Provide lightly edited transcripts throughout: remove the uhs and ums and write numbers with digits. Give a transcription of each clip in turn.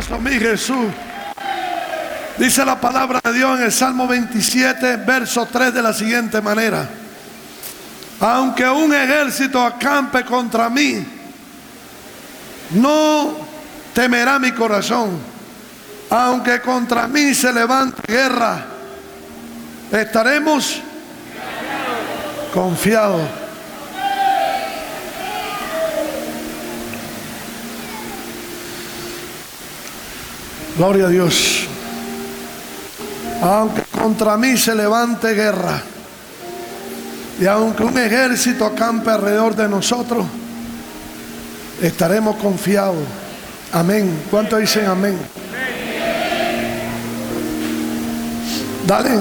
poderoso, mi Jesús. Dice la palabra de Dios en el Salmo 27, verso 3 de la siguiente manera: aunque un ejército acampe contra mí, no temerá mi corazón. Aunque contra mí se levante guerra, estaremos confiados. Gloria a Dios. Aunque contra mí se levante guerra y aunque un ejército acampe alrededor de nosotros, estaremos confiados. Amén. ¿Cuántos dicen amén? Dale.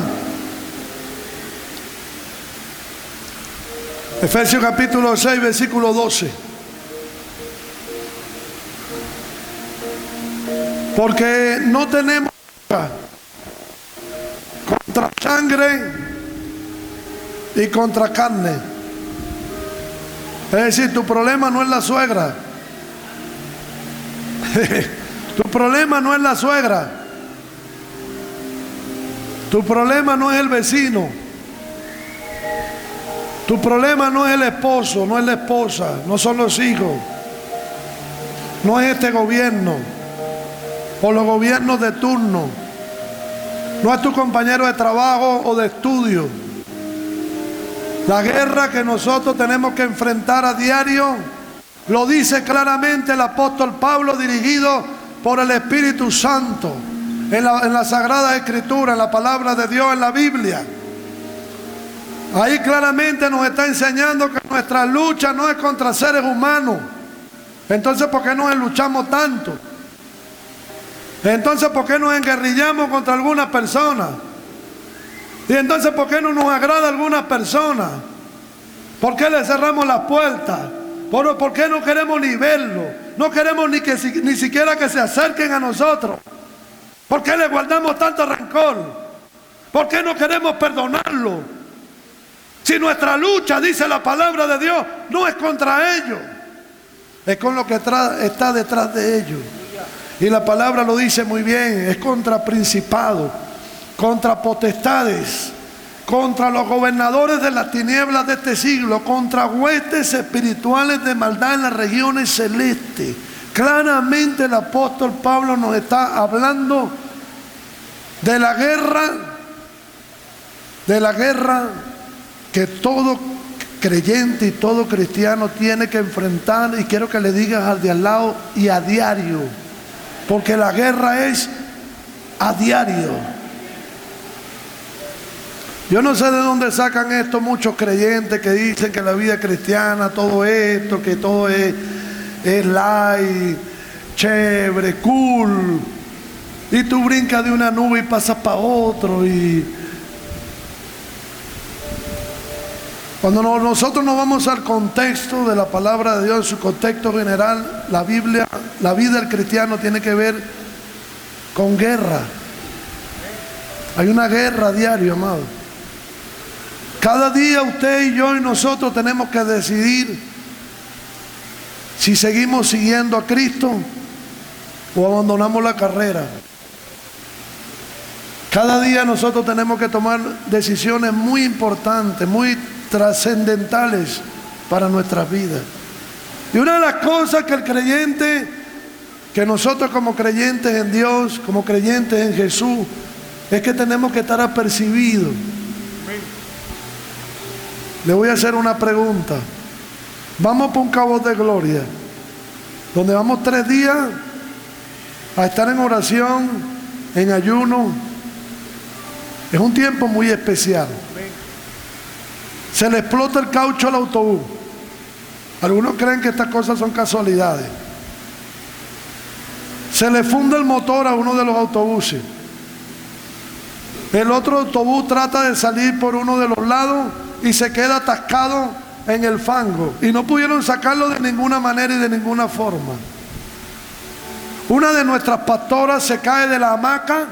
Efesios capítulo 6, versículo 12. Porque no tenemos contra sangre y contra carne. Es decir, tu problema no es la suegra. Tu problema no es la suegra. Tu problema no es el vecino. Tu problema no es el esposo, no es la esposa, no son los hijos, no es este gobierno o los gobiernos de turno, no es tu compañero de trabajo o de estudio. La guerra que nosotros tenemos que enfrentar a diario lo dice claramente el apóstol Pablo, dirigido por el Espíritu Santo en la Sagrada Escritura, en la palabra de Dios, en la Biblia. Ahí claramente nos está enseñando que nuestra lucha no es contra seres humanos. Entonces, ¿por qué nos luchamos tanto? Entonces, ¿por qué nos enguerrillamos contra algunas personas? Y entonces, ¿por qué no nos agrada algunas personas? ¿Por qué le cerramos las puertas? ¿Por qué no queremos ni verlo? No queremos ni siquiera que se acerquen a nosotros. ¿Por qué le guardamos tanto rencor? ¿Por qué no queremos perdonarlo? Si nuestra lucha, dice la palabra de Dios, no es contra ellos, es con lo que está detrás de ellos. Y la palabra lo dice muy bien: es contra principados, contra potestades, contra los gobernadores de las tinieblas de este siglo, contra huestes espirituales de maldad en las regiones celestes. Claramente el apóstol Pablo nos está hablando de la guerra que todo creyente y todo cristiano tiene que enfrentar. Y quiero que le digas al de al lado: y a diario, porque la guerra es a diario. Yo no sé de dónde sacan esto muchos creyentes que dicen que la vida cristiana, todo esto, que todo es light, chévere, cool, y tú brincas de una nube y pasas para otro. Y cuando nosotros nos vamos al contexto de la palabra de Dios, en su contexto general, la Biblia, la vida del cristiano tiene que ver con guerra. Hay una guerra diaria, amado. Cada día usted y yo y nosotros tenemos que decidir si seguimos siguiendo a Cristo o abandonamos la carrera. Cada día nosotros tenemos que tomar decisiones muy importantes, muy trascendentales para nuestras vidas. Y una de las cosas que el creyente, que nosotros como creyentes en Dios, como creyentes en Jesús, es que tenemos que estar apercibidos. Le voy a hacer una pregunta. Vamos por un Cabo de Gloria, donde vamos 3 días a estar en oración, en ayuno. Es un tiempo muy especial. Se le explota el caucho al autobús. Algunos creen que estas cosas son casualidades. Se le funde el motor a uno de los autobuses. El otro autobús trata de salir por uno de los lados y se queda atascado en el fango. Y no pudieron sacarlo de ninguna manera y de ninguna forma. Una de nuestras pastoras se cae de la hamaca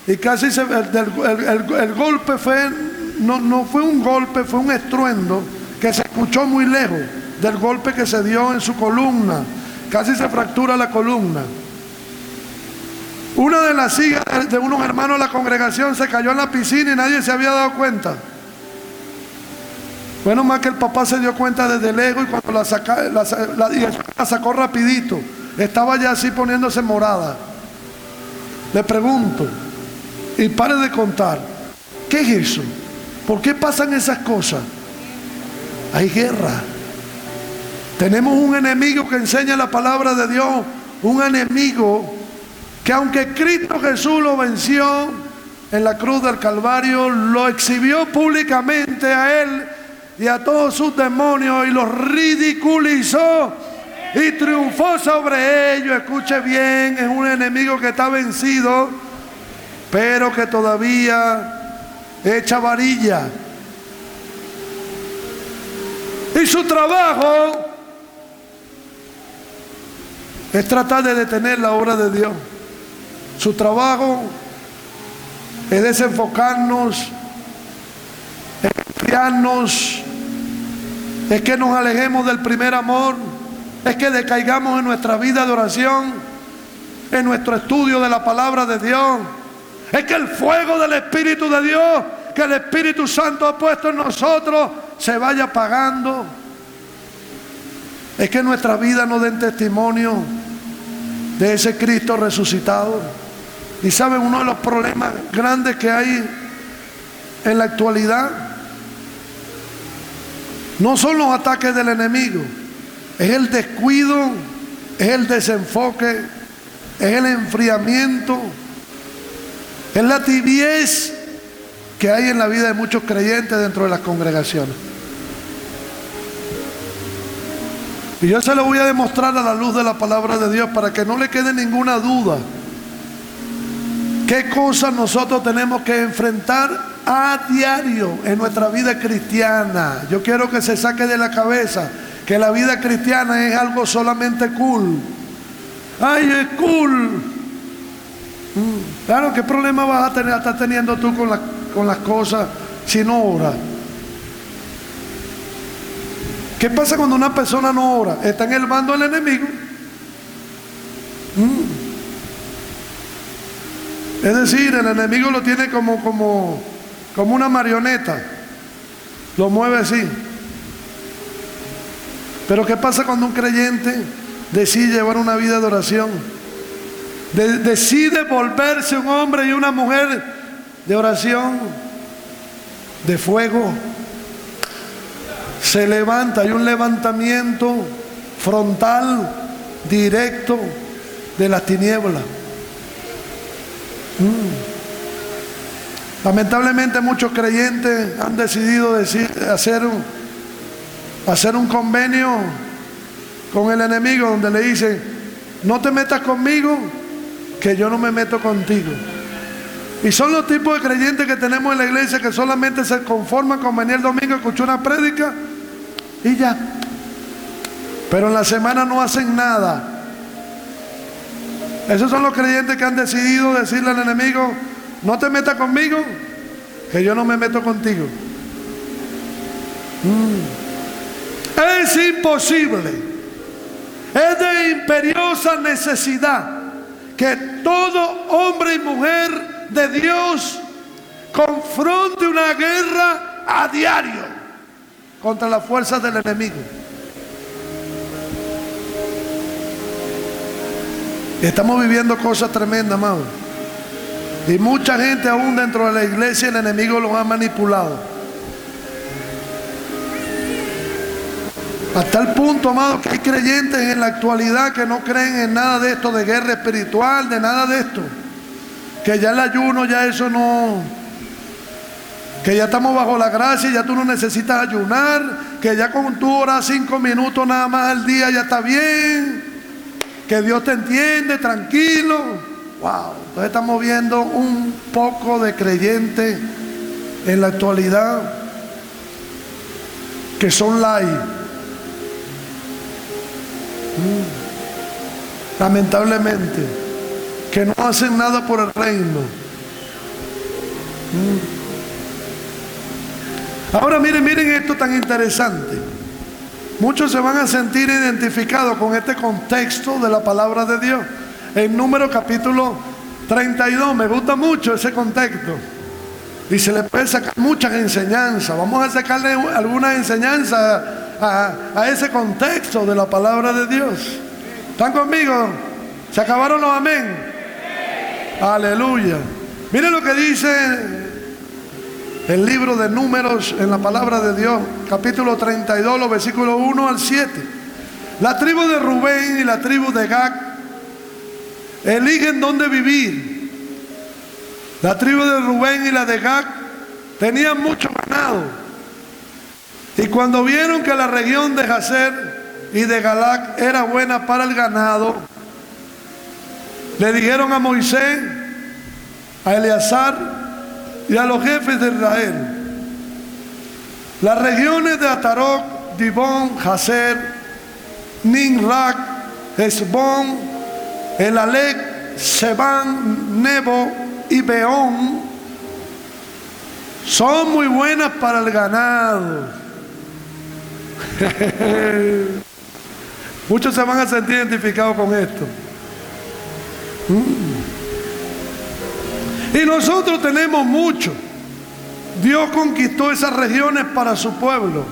y casi el golpe fue, no fue un golpe, fue un estruendo que se escuchó muy lejos del golpe que se dio en su columna. Casi se fractura la columna. Una de las hijas de unos hermanos de la congregación se cayó en la piscina y nadie se había dado cuenta. Bueno, más que el papá se dio cuenta desde lejos y cuando la sacó rapidito. Estaba ya así poniéndose morada. Le pregunto, y pare de contar, ¿qué es eso? ¿Por qué pasan esas cosas? Hay guerra. Tenemos un enemigo que enseña la palabra de Dios, un enemigo que aunque Cristo Jesús lo venció en la cruz del Calvario, lo exhibió públicamente a él y a todos sus demonios y los ridiculizó y triunfó sobre ellos. Escuche bien, es un enemigo que está vencido, pero que todavía echa varilla. Y su trabajo es tratar de detener la obra de Dios. Su trabajo es desenfocarnos, es enfriarnos, es que nos alejemos del primer amor, es que decaigamos en nuestra vida de oración, en nuestro estudio de la palabra de Dios. Es que el fuego del Espíritu de Dios, que el Espíritu Santo ha puesto en nosotros, se vaya apagando. Es que nuestra vida no den testimonio de ese Cristo resucitado. Y saben, uno de los problemas grandes que hay en la actualidad no son los ataques del enemigo, es el descuido, es el desenfoque, es el enfriamiento, es la tibiez que hay en la vida de muchos creyentes dentro de las congregaciones. Y yo se lo voy a demostrar a la luz de la palabra de Dios para que no le quede ninguna duda. ¿Qué cosas nosotros tenemos que enfrentar a diario en nuestra vida cristiana? Yo quiero que se saque de la cabeza que la vida cristiana es algo solamente cool. ¡Ay, es cool! Claro, ¿qué problema vas a estar teniendo tú con las cosas si no oras? ¿Qué pasa cuando una persona no ora? Está en el bando del enemigo. Es decir, el enemigo lo tiene como una marioneta. Lo mueve así. Pero ¿qué pasa cuando un creyente decide llevar una vida de oración? Decide volverse un hombre y una mujer de oración, de fuego. Se levanta, hay un levantamiento frontal, directo de las tinieblas. Lamentablemente muchos creyentes han decidido hacer un convenio con el enemigo donde le dicen: no te metas conmigo, que yo no me meto contigo. Y son los tipos de creyentes que tenemos en la iglesia que solamente se conforman con venir el domingo a escuchar una prédica y ya. Pero en la semana no hacen nada. Esos son los creyentes que han decidido decirle al enemigo: no te metas conmigo, que yo no me meto contigo. Es imposible, es de imperiosa necesidad que todo hombre y mujer de Dios confronte una guerra a diario contra las fuerzas del enemigo. Estamos viviendo cosas tremendas, amado. Y mucha gente aún dentro de la iglesia, el enemigo los ha manipulado. Hasta el punto, amado, que hay creyentes en la actualidad que no creen en nada de esto, de guerra espiritual, de nada de esto. Que ya el ayuno, ya eso no... Que ya estamos bajo la gracia, ya tú no necesitas ayunar. Que ya con tú oras 5 minutos nada más al día ya está bien. Que Dios te entiende, tranquilo. Wow, entonces estamos viendo un poco de creyentes en la actualidad que son light. Lamentablemente, que no hacen nada por el reino. Ahora miren esto tan interesante. Muchos se van a sentir identificados con este contexto de la palabra de Dios. En Números capítulo 32, me gusta mucho ese contexto. Y se le puede sacar muchas enseñanzas. Vamos a sacarle algunas enseñanzas a ese contexto de la palabra de Dios. ¿Están conmigo? ¿Se acabaron los amén? Aleluya. Miren lo que dice el libro de Números en la palabra de Dios, capítulo 32, los versículos 1 al 7. La tribu de Rubén y la tribu de Gad eligen dónde vivir. La tribu de Rubén y la de Gad tenían mucho ganado. Y cuando vieron que la región de Jazer y de Galaad era buena para el ganado, le dijeron a Moisés, a Eleazar y a los jefes de Israel: las regiones de Atarot, Dibón, Jazer, Nimrak, Hesbón, Elalec, Sebán, Nebo y Beón son muy buenas para el ganado. Muchos se van a sentir identificados con esto. Y nosotros tenemos mucho. Dios conquistó esas regiones para su pueblo.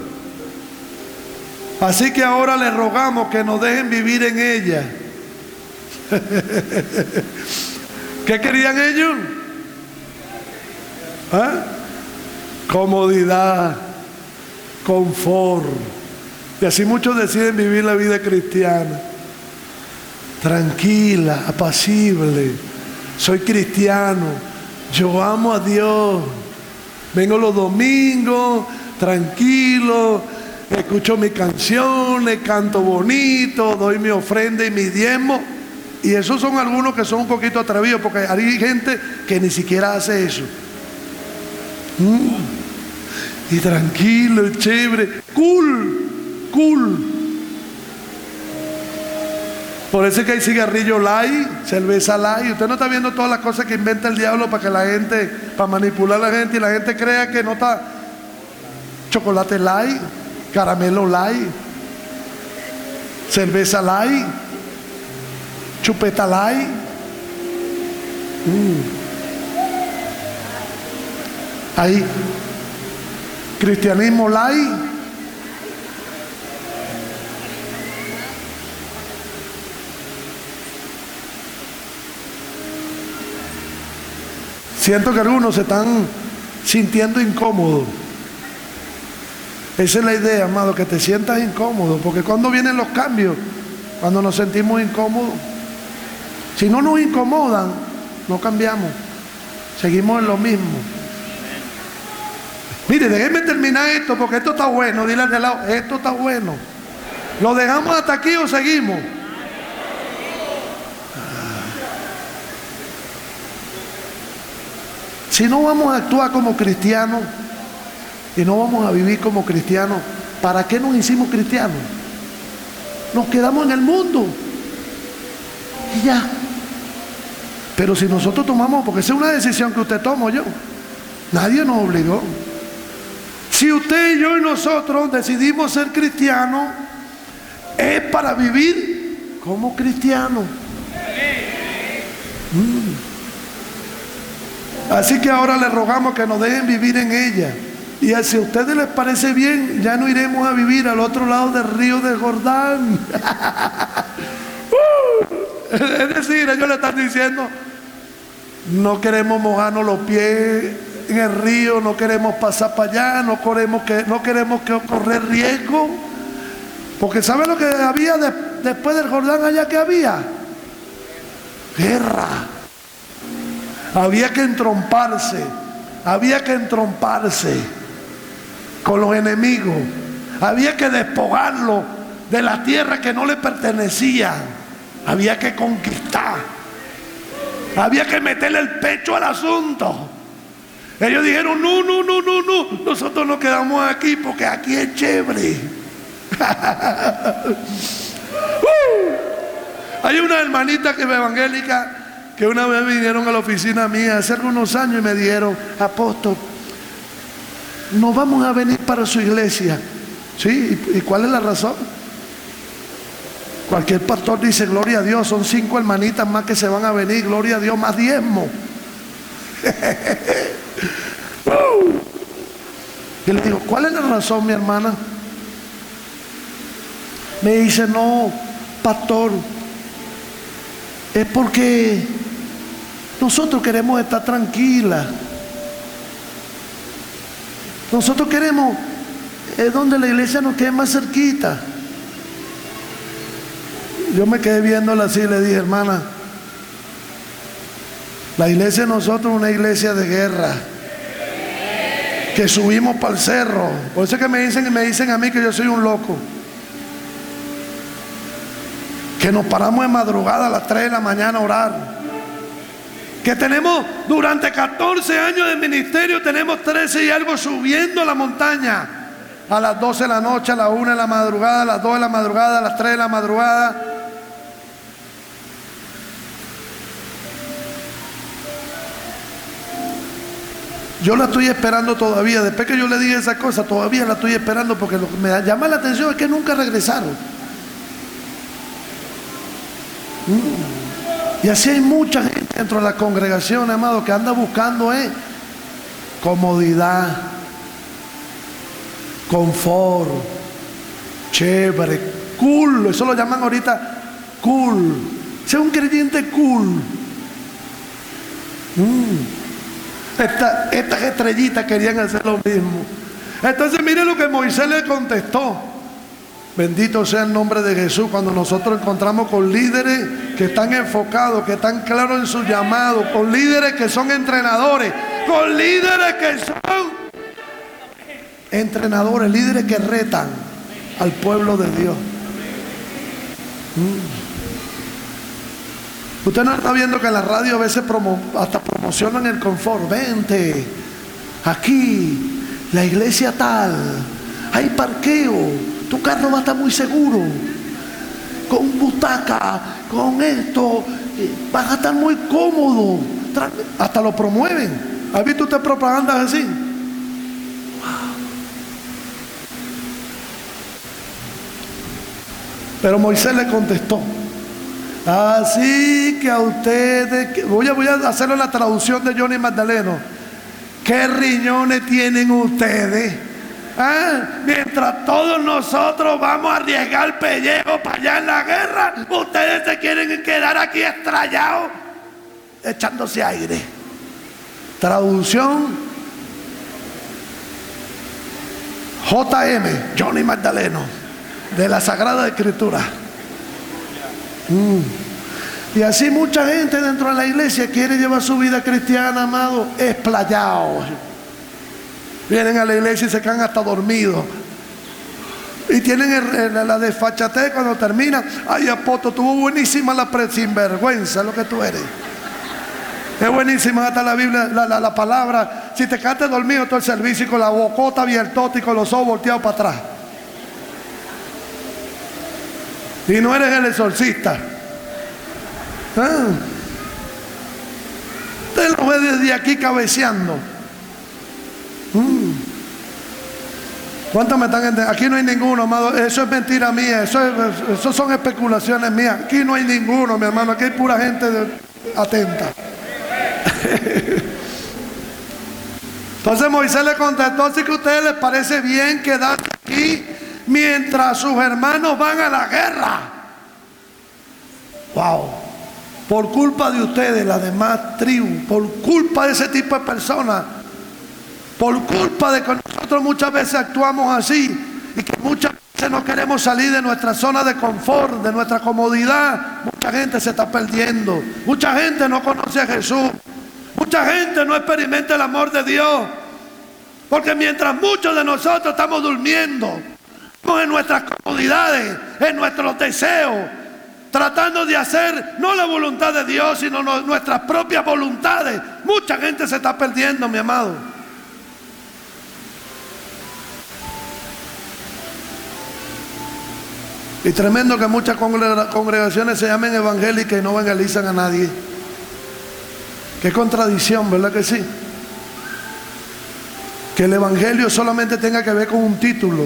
Así que ahora les rogamos que nos dejen vivir en ellas. ¿Qué querían ellos? ¿Ah? Comodidad, confort. Y así muchos deciden vivir la vida cristiana. Tranquila, apacible. Soy cristiano. Yo amo a Dios. Vengo los domingos, tranquilo. Escucho mis canciones, canto bonito, doy mi ofrenda y mi diezmo. Y esos son algunos que son un poquito atrevidos, porque hay gente que ni siquiera hace eso. Y tranquilo, y chévere, cool. Por eso es que hay cigarrillo light, cerveza light. Usted no está viendo todas las cosas que inventa el diablo para que la gente, para manipular a la gente y la gente crea que no está. Chocolate light, caramelo light, cerveza light, chupeta light. Ahí, cristianismo light. Siento que algunos se están sintiendo incómodos. Esa es la idea, amado, que te sientas incómodo, porque cuando vienen los cambios, cuando nos sentimos incómodos. Si no nos incomodan, no cambiamos, seguimos en lo mismo. Mire, déjenme terminar esto, porque esto está bueno. Dile al de lado, esto está bueno. ¿Lo dejamos hasta aquí o seguimos? Si no vamos a actuar como cristianos y no vamos a vivir como cristianos, ¿para qué nos hicimos cristianos? Nos quedamos en el mundo y ya. Pero si nosotros tomamos, porque esa es una decisión que usted toma, yo, nadie nos obligó. Si usted y yo y nosotros decidimos ser cristianos, es para vivir como cristianos. Así que ahora les rogamos que nos dejen vivir en ella. Y si a ustedes les parece bien, ya no iremos a vivir al otro lado del río de Jordán. Es decir, ellos le están diciendo, no queremos mojarnos los pies en el río, no queremos pasar para allá, no queremos correr riesgo. Porque ¿sabe lo que había después del Jordán allá que había? Guerra. Había que entromparse con los enemigos. Había que despojarlo de la tierra que no le pertenecía. Había que conquistar. Había que meterle el pecho al asunto. Ellos dijeron, no, nosotros nos quedamos aquí porque aquí es chévere. Hay una hermanita que es evangélica que una vez vinieron a la oficina mía hace algunos años y me dijeron, apóstol, nos vamos a venir para su iglesia. ¿Sí? ¿Y cuál es la razón? Cualquier pastor dice, gloria a Dios, son 5 hermanitas más que se van a venir, gloria a Dios, más diezmo. Y le digo, ¿cuál es la razón, mi hermana? Me dice, no, pastor, es porque nosotros queremos estar tranquilas. Nosotros queremos, es donde la iglesia nos quede más cerquita. Yo me quedé viéndola así y le dije, hermana, la iglesia de nosotros es una iglesia de guerra, que subimos para el cerro. Por eso es que me dicen a mí que yo soy un loco, que nos paramos de madrugada a las 3 de la mañana a orar, que tenemos durante 14 años de ministerio, tenemos 13 y algo subiendo la montaña a las 12 de la noche, a las 1 de la madrugada, a las 2 de la madrugada, a las 3 de la madrugada. Yo la estoy esperando todavía. Después que yo le dije esa cosa, todavía la estoy esperando, porque lo que me llama la atención es que nunca regresaron. Y así hay mucha gente dentro de la congregación, amado, que anda buscando comodidad, confort, chévere, cool. Eso lo llaman ahorita cool. Sea un creyente cool. Estas estrellitas querían hacer lo mismo. Entonces mire lo que Moisés le contestó. Bendito sea el nombre de Jesús. Cuando nosotros encontramos con líderes que están enfocados, que están claros en su llamado, con líderes que son entrenadores, con líderes que son entrenadores, líderes que retan al pueblo de Dios. Usted no está viendo que en la radio a veces hasta promocionan el confort. Vente, aquí, la iglesia tal, hay parqueo, tu carro va a estar muy seguro, con butaca, con esto, vas a estar muy cómodo. Hasta lo promueven. ¿Has visto usted propagandas así? Pero Moisés le contestó. Así que a ustedes, voy a hacerlo en la traducción de Johnny Magdaleno. ¿Qué riñones tienen ustedes? Mientras todos nosotros vamos a arriesgar el pellejo para allá en la guerra, ustedes se quieren quedar aquí estrellados, echándose aire. Traducción JM, Johnny Magdaleno, de la Sagrada Escritura. Y así mucha gente dentro de la iglesia quiere llevar su vida cristiana, amado, esplayados. Vienen a la iglesia y se quedan hasta dormidos. Y tienen la desfachatez cuando termina. Ay, apóstol, tuvo buenísima la sinvergüenza, lo que tú eres. Es buenísima hasta la Biblia, la palabra. Si te quedaste dormido todo el servicio y con la bocota abiertota y con los ojos volteados para atrás. Y no eres el exorcista. Usted lo ve desde aquí cabeceando. ¿Cuántos me están entendiendo? Aquí no hay ninguno, amado. Eso es mentira mía. Eso son especulaciones mías. Aquí no hay ninguno, mi hermano. Aquí hay pura gente atenta. Entonces Moisés le contestó: así que a ustedes les parece bien quedarse aquí mientras sus hermanos van a la guerra. Wow. Por culpa de ustedes, las demás tribus, por culpa de ese tipo de personas, por culpa de que nosotros muchas veces actuamos así y que muchas veces no queremos salir de nuestra zona de confort, de nuestra comodidad, mucha gente se está perdiendo, mucha gente no conoce a Jesús, mucha gente no experimenta el amor de Dios, porque mientras muchos de nosotros estamos durmiendo, en nuestras comodidades, en nuestros deseos, tratando de hacer no la voluntad de Dios, sino nuestras propias voluntades, mucha gente se está perdiendo, mi amado. Y tremendo que muchas congregaciones se llamen evangélicas y no evangelizan a nadie. Qué contradicción, ¿verdad que sí? Que el evangelio solamente tenga que ver con un título.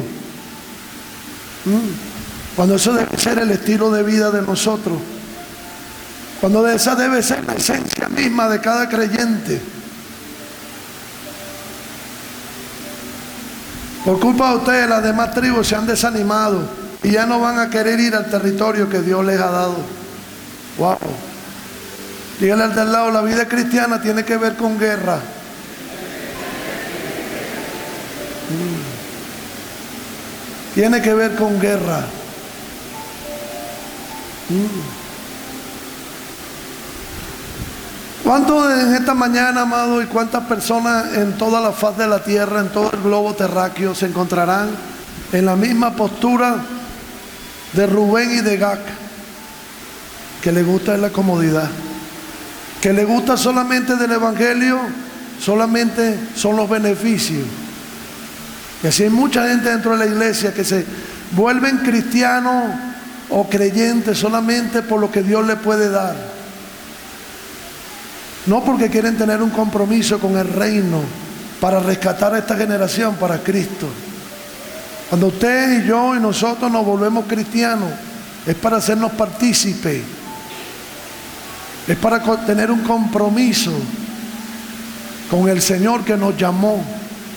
Cuando eso debe ser el estilo de vida de nosotros. Cuando esa debe ser la esencia misma de cada creyente. Por culpa de ustedes, las demás tribus se han desanimado y ya no van a querer ir al territorio que Dios les ha dado. Wow. Dígale al del lado, la vida cristiana tiene que ver con guerra. Tiene que ver con guerra. ¿Cuántos en esta mañana, amado, y cuántas personas en toda la faz de la tierra, en todo el globo terráqueo, se encontrarán en la misma postura de Rubén y de Gad, que le gusta la comodidad, que le gusta solamente del evangelio, solamente son los beneficios? Y así hay mucha gente dentro de la iglesia que se vuelven cristianos o creyentes solamente por lo que Dios les puede dar, no porque quieren tener un compromiso con el reino para rescatar a esta generación para Cristo. Cuando usted y yo y nosotros nos volvemos cristianos, es para hacernos partícipes, es para tener un compromiso con el Señor que nos llamó,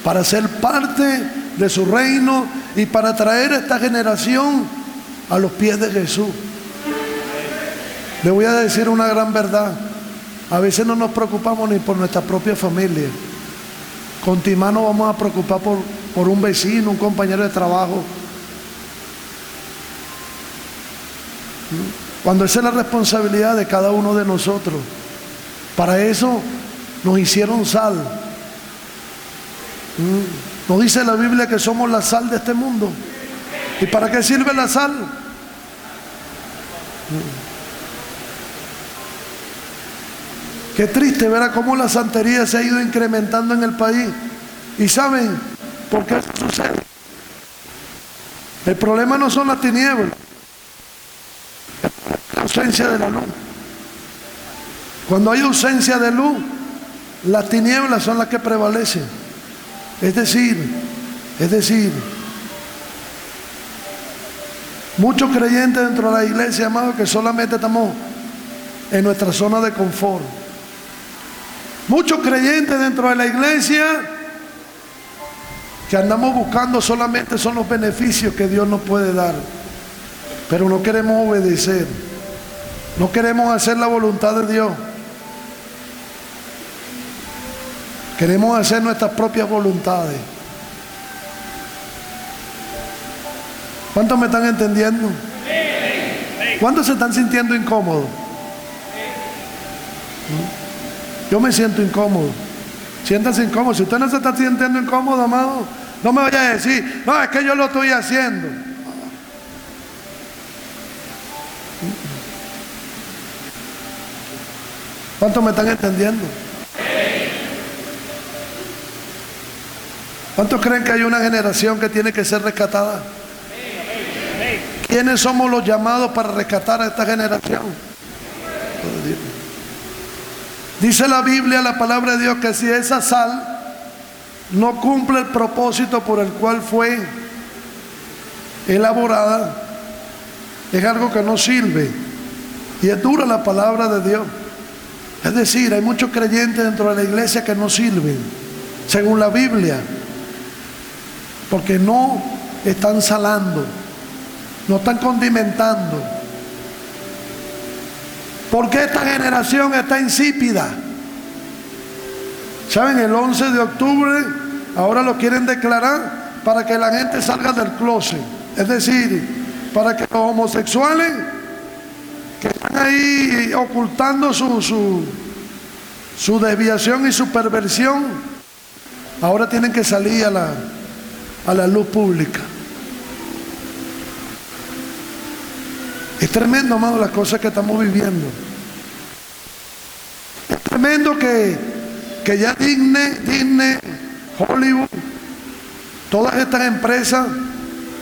para ser parte de su reino y para traer a esta generación a los pies de Jesús. Le voy a decir una gran verdad. A veces no nos preocupamos ni por nuestra propia familia. Continuamente nos vamos a preocupar por un vecino, un compañero de trabajo. Cuando esa es la responsabilidad de cada uno de nosotros. Para eso nos hicieron sal. ¿No dice la Biblia que somos la sal de este mundo? ¿Y para qué sirve la sal? Qué triste ver a cómo la santería se ha ido incrementando en el país. ¿Y saben por qué eso sucede? El problema no son las tinieblas, la ausencia de la luz. Cuando hay ausencia de luz, las tinieblas son las que prevalecen. Es decir, muchos creyentes dentro de la iglesia, amados, que solamente estamos en nuestra zona de confort. Muchos creyentes dentro de la iglesia que andamos buscando solamente son los beneficios que Dios nos puede dar, pero no queremos obedecer, no queremos hacer la voluntad de Dios, queremos hacer nuestras propias voluntades. ¿Cuántos me están entendiendo? ¿Cuántos se están sintiendo incómodos? Yo me siento incómodo. Siéntase incómodo. Si usted no se está sintiendo incómodo, amado, no me vaya a decir, no, es que yo lo estoy haciendo. ¿Cuántos me están entendiendo? ¿Cuántos creen que hay una generación que tiene que ser rescatada? ¿Quiénes somos los llamados para rescatar a esta generación? Dice la Biblia, la palabra de Dios, que si esa sal no cumple el propósito por el cual fue elaborada, es algo que no sirve. Y es dura la palabra de Dios. Es decir, hay muchos creyentes dentro de la iglesia que no sirven, según la Biblia, porque no están salando, no están condimentando. ¿Por qué esta generación está insípida? ¿Saben? El 11 de octubre ahora lo quieren declarar para que la gente salga del closet. Es decir, para que los homosexuales que están ahí ocultando su desviación y su perversión, ahora tienen que salir a la luz pública. Es tremendo, amado, las cosas que estamos viviendo. Es tremendo que ya Disney, Hollywood, todas estas empresas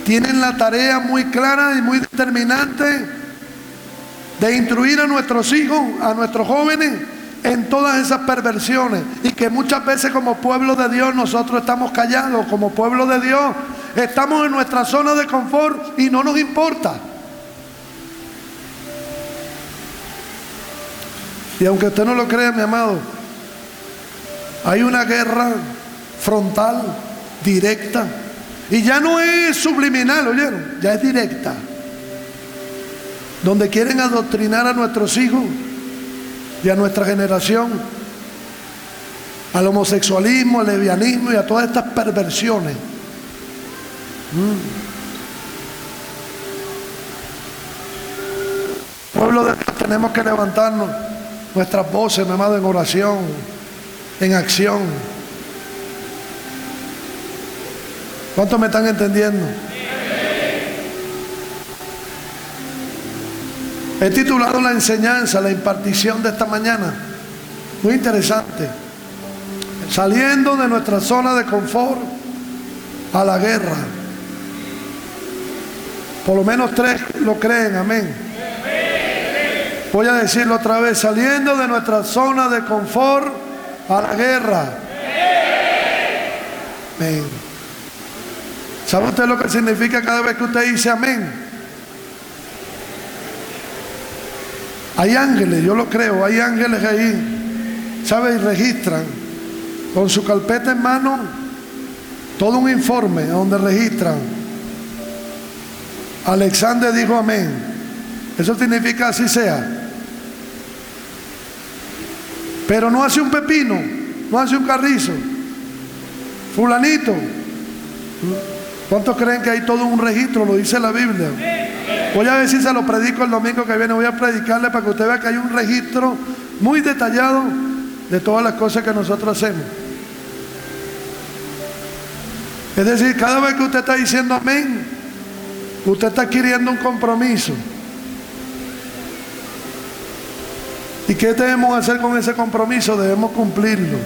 tienen la tarea muy clara y muy determinante de instruir a nuestros hijos, a nuestros jóvenes, en todas esas perversiones, y que muchas veces como pueblo de Dios nosotros estamos callados. Como pueblo de Dios estamos en nuestra zona de confort y no nos importa. Y aunque usted no lo crea, mi amado, hay una guerra frontal, directa, y ya no es subliminal, ¿oyeron? Ya es directa, donde quieren adoctrinar a nuestros hijos y a nuestra generación al homosexualismo, al lesbianismo y a todas estas perversiones. Pueblo de Dios, tenemos que levantarnos nuestras voces, mi amado, en oración, en acción. ¿Cuántos me están entendiendo? He titulado la enseñanza, la impartición de esta mañana, muy interesante: saliendo de nuestra zona de confort a la guerra. Por lo menos 3 lo creen, amén. Voy a decirlo otra vez: saliendo de nuestra zona de confort a la guerra. Amén. ¿Sabe usted lo que significa cada vez que usted dice amén? Hay ángeles, yo lo creo, hay ángeles ahí, ¿sabe? Y registran con su carpeta en mano todo un informe donde registran: Alexander dijo amén. Eso significa así sea. Pero no hace un pepino, no hace un carrizo. Fulanito. ¿Cuántos creen que hay todo un registro? Lo dice la Biblia. Voy a ver si se lo predico el domingo que viene. Voy a predicarle para que usted vea que hay un registro muy detallado de todas las cosas que nosotros hacemos. Es decir, cada vez que usted está diciendo amén, usted está adquiriendo un compromiso. ¿Y qué debemos hacer con ese compromiso? Debemos cumplirlo.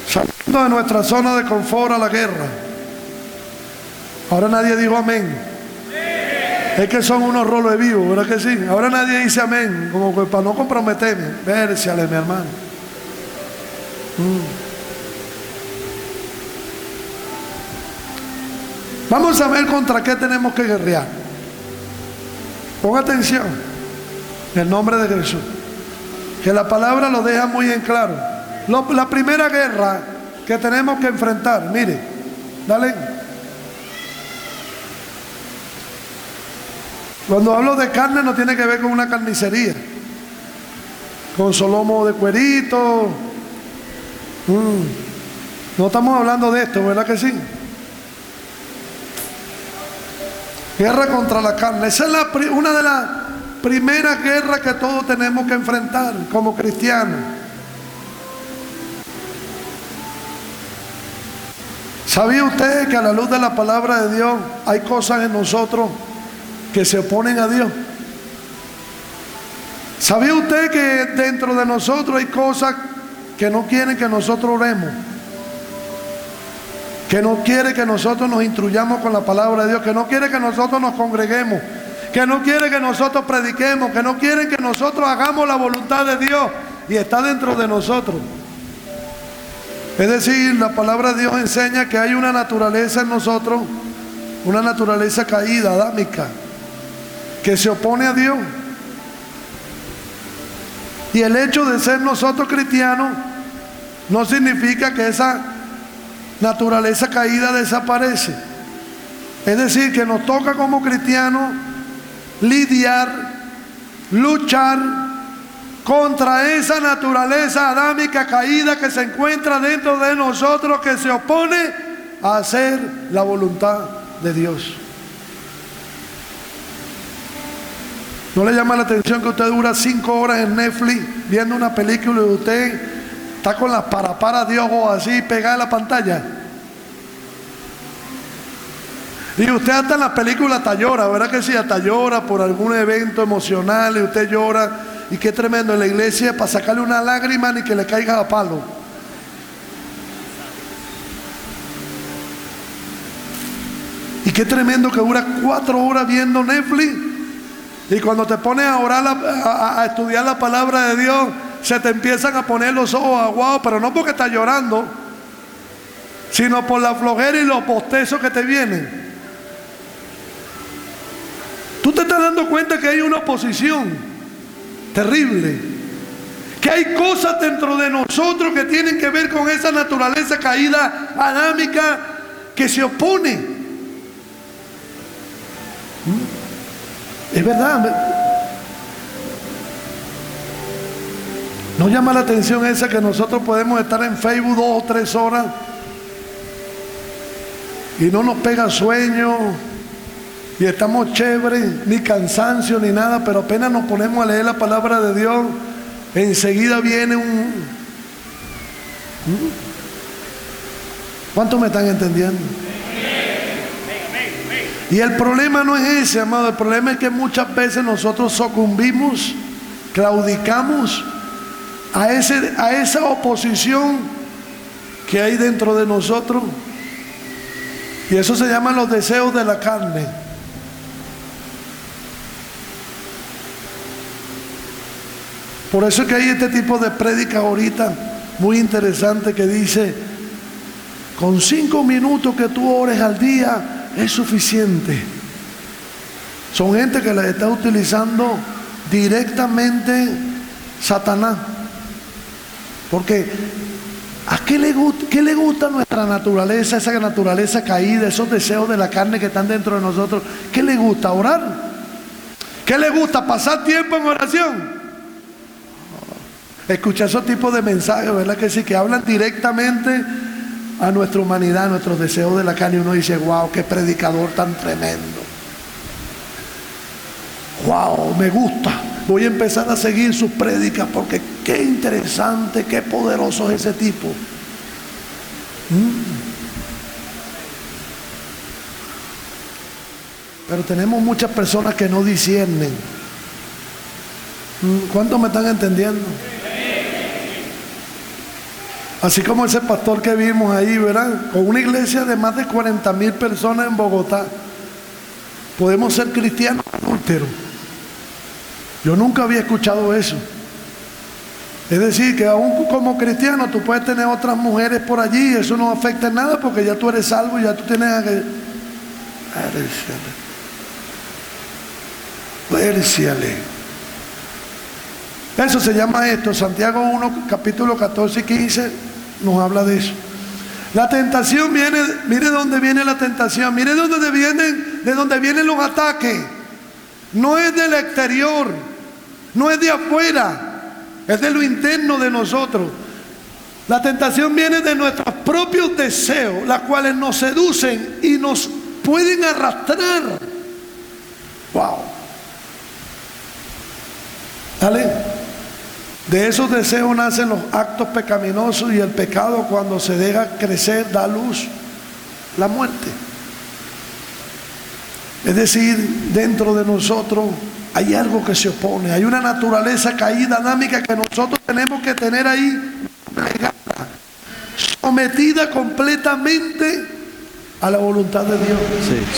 Saliendo de nuestra zona de confort a la guerra. Ahora nadie dijo amén. Es que son unos rolos de vivo, ¿verdad que sí? Ahora nadie dice amén, como que para no comprometerme. Vérciale, mi hermano. Vamos a ver contra qué tenemos que guerrear. Ponga atención, en el nombre de Jesús, que la palabra lo deja muy en claro. La primera guerra que tenemos que enfrentar, mire, dale. Cuando hablo de carne no tiene que ver con una carnicería, con solomo de cuerito. No estamos hablando de esto, ¿verdad que sí? Guerra contra la carne. Esa es una de las primeras guerras que todos tenemos que enfrentar como cristianos. ¿Sabía usted que a la luz de la palabra de Dios hay cosas en nosotros que se oponen a Dios? ¿Sabía usted que dentro de nosotros hay cosas que no quieren que nosotros oremos? Que no quiere que nosotros nos instruyamos con la palabra de Dios, que no quiere que nosotros nos congreguemos, que no quiere que nosotros prediquemos, que no quieren que nosotros hagamos la voluntad de Dios, y está dentro de nosotros. Es decir, la palabra de Dios enseña que hay una naturaleza en nosotros, una naturaleza caída, adámica, que se opone a Dios. Y el hecho de ser nosotros cristianos no significa que esa naturaleza caída desaparece. Es decir, que nos toca como cristianos lidiar, luchar contra esa naturaleza adámica caída que se encuentra dentro de nosotros, que se opone a hacer la voluntad de Dios. ¿No le llama la atención que usted dura 5 horas en Netflix viendo una película y usted está con las paraparas de ojos así pegadas en la pantalla? Y usted hasta en las películas hasta llora, ¿verdad que sí? Hasta llora por algún evento emocional y usted llora. Y qué tremendo en la iglesia, para sacarle una lágrima ni que le caiga a palo. Y qué tremendo que dura 4 horas viendo Netflix. Y cuando te pones a orar, a estudiar la palabra de Dios, se te empiezan a poner los ojos aguados, pero no porque estás llorando, sino por la flojera y los bostezos que te vienen. Tú te estás dando cuenta que hay una oposición terrible, que hay cosas dentro de nosotros que tienen que ver con esa naturaleza caída adámica que se opone. Es verdad. ¿No llama la atención esa que nosotros podemos estar en Facebook 2 o 3 horas y no nos pega sueño y estamos chéveres, ni cansancio ni nada, pero apenas nos ponemos a leer la palabra de Dios, enseguida viene un... ¿Cuántos me están entendiendo? Y el problema no es ese, amado. El problema es que muchas veces nosotros sucumbimos, claudicamos a esa oposición que hay dentro de nosotros. Y eso se llama los deseos de la carne. Por eso es que hay este tipo de prédicas ahorita muy interesante que dice: con 5 minutos que tú ores al día es suficiente. Son gente que la está utilizando directamente Satanás. Porque ¿a qué le gusta nuestra naturaleza, esa naturaleza caída, esos deseos de la carne que están dentro de nosotros? ¿Qué le gusta? ¿Orar? ¿Qué le gusta? ¿Pasar tiempo en oración? Escuchar esos tipos de mensajes, ¿verdad que sí? Que hablan directamente a nuestra humanidad, a nuestros deseos de la carne. Y uno dice: wow, qué predicador tan tremendo. Wow, me gusta. Voy a empezar a seguir sus prédicas porque qué interesante, qué poderoso es ese tipo. Pero tenemos muchas personas que no disciernen. ¿Cuántos me están entendiendo? Así como ese pastor que vimos ahí, ¿verdad? Con una iglesia de más de 40,000 personas en Bogotá. Podemos ser cristianos adúlteros. Yo nunca había escuchado eso. Es decir, que aún como cristiano tú puedes tener otras mujeres por allí, eso no afecta en nada porque ya tú eres salvo y ya tú tienes que... Pérciale. Eso se llama esto. Santiago 1, capítulo 14 y 15 nos habla de eso. La tentación viene, mire dónde viene la tentación, mire de dónde vienen los ataques. No es del exterior, no es de afuera, es de lo interno de nosotros. La tentación viene de nuestros propios deseos, las cuales nos seducen y nos pueden arrastrar. Wow. ¿Vale? De esos deseos nacen los actos pecaminosos, y el pecado, cuando se deja crecer, da luz, la muerte. Es decir, dentro de nosotros hay algo que se opone, hay una naturaleza caída, adámica, que nosotros tenemos que tener ahí pegada, sometida completamente a la voluntad de Dios.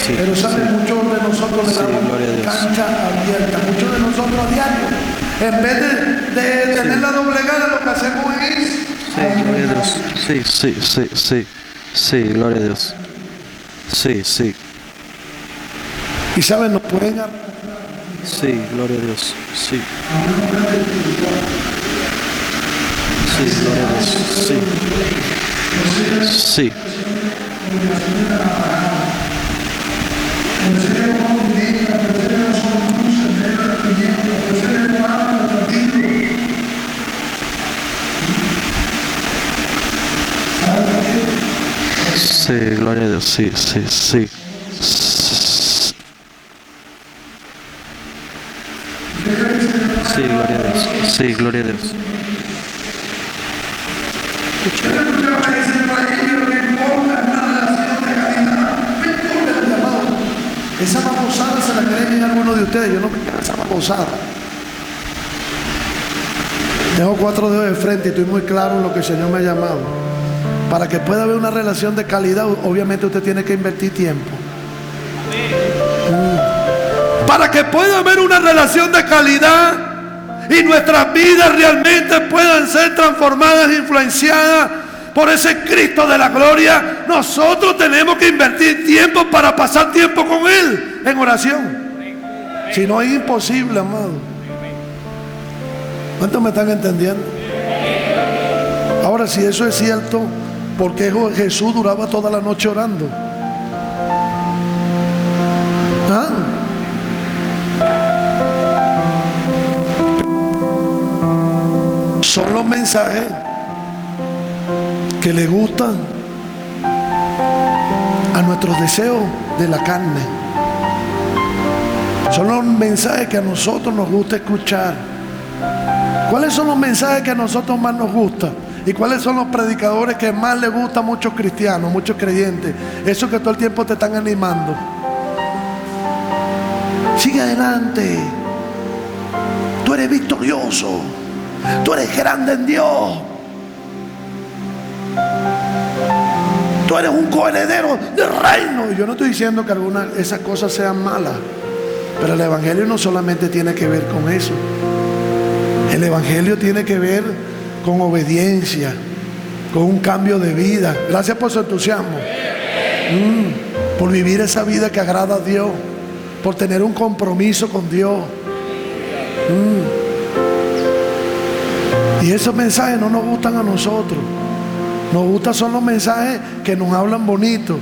Sí, pero saben, muchos de nosotros le damos cancha abierta, muchos de nosotros a diario, en vez de tenerla doblegada, lo que hacemos es... Sí, gloria a Dios. Sí, gloria a Dios. Sí. Y saben, nos pueden... Sí, gloria a Dios. Sí, gloria a Dios. Sí. Sí, gloria a Dios. Sí. Sí, gloria a Dios. Sí, gloria a Dios. Esa babosada se la creen a alguno de ustedes. Yo no me quiero esa babosada. Tengo 4 dedos de frente y estoy muy claro en lo que el Señor me ha llamado. Para que pueda haber una relación de calidad, obviamente usted tiene que invertir tiempo. Para que pueda haber una relación de calidad, y nuestras vidas realmente puedan ser transformadas e influenciadas por ese Cristo de la gloria, nosotros tenemos que invertir tiempo para pasar tiempo con Él en oración. Si no, es imposible, amado. ¿Cuántos me están entendiendo? Ahora, si eso es cierto, ¿por qué Jesús duraba toda la noche orando? ¿Ah? Son los mensajes que le gustan a nuestros deseos de la carne. Son los mensajes que a nosotros nos gusta escuchar. ¿Cuáles son los mensajes que a nosotros más nos gustan? ¿Y cuáles son los predicadores que más les gustan a muchos cristianos, muchos creyentes? Esos que todo el tiempo te están animando. Sigue adelante. Tú eres victorioso. Tú eres grande en Dios. Tú eres un coheredero del reino. Y yo no estoy diciendo que algunas de esas cosas sean malas, pero el evangelio no solamente tiene que ver con eso. El evangelio tiene que ver con obediencia, con un cambio de vida. Gracias por su entusiasmo. Por vivir esa vida que agrada a Dios, por tener un compromiso con Dios. Y esos mensajes no nos gustan a nosotros. Nos gustan son los mensajes que nos hablan bonito.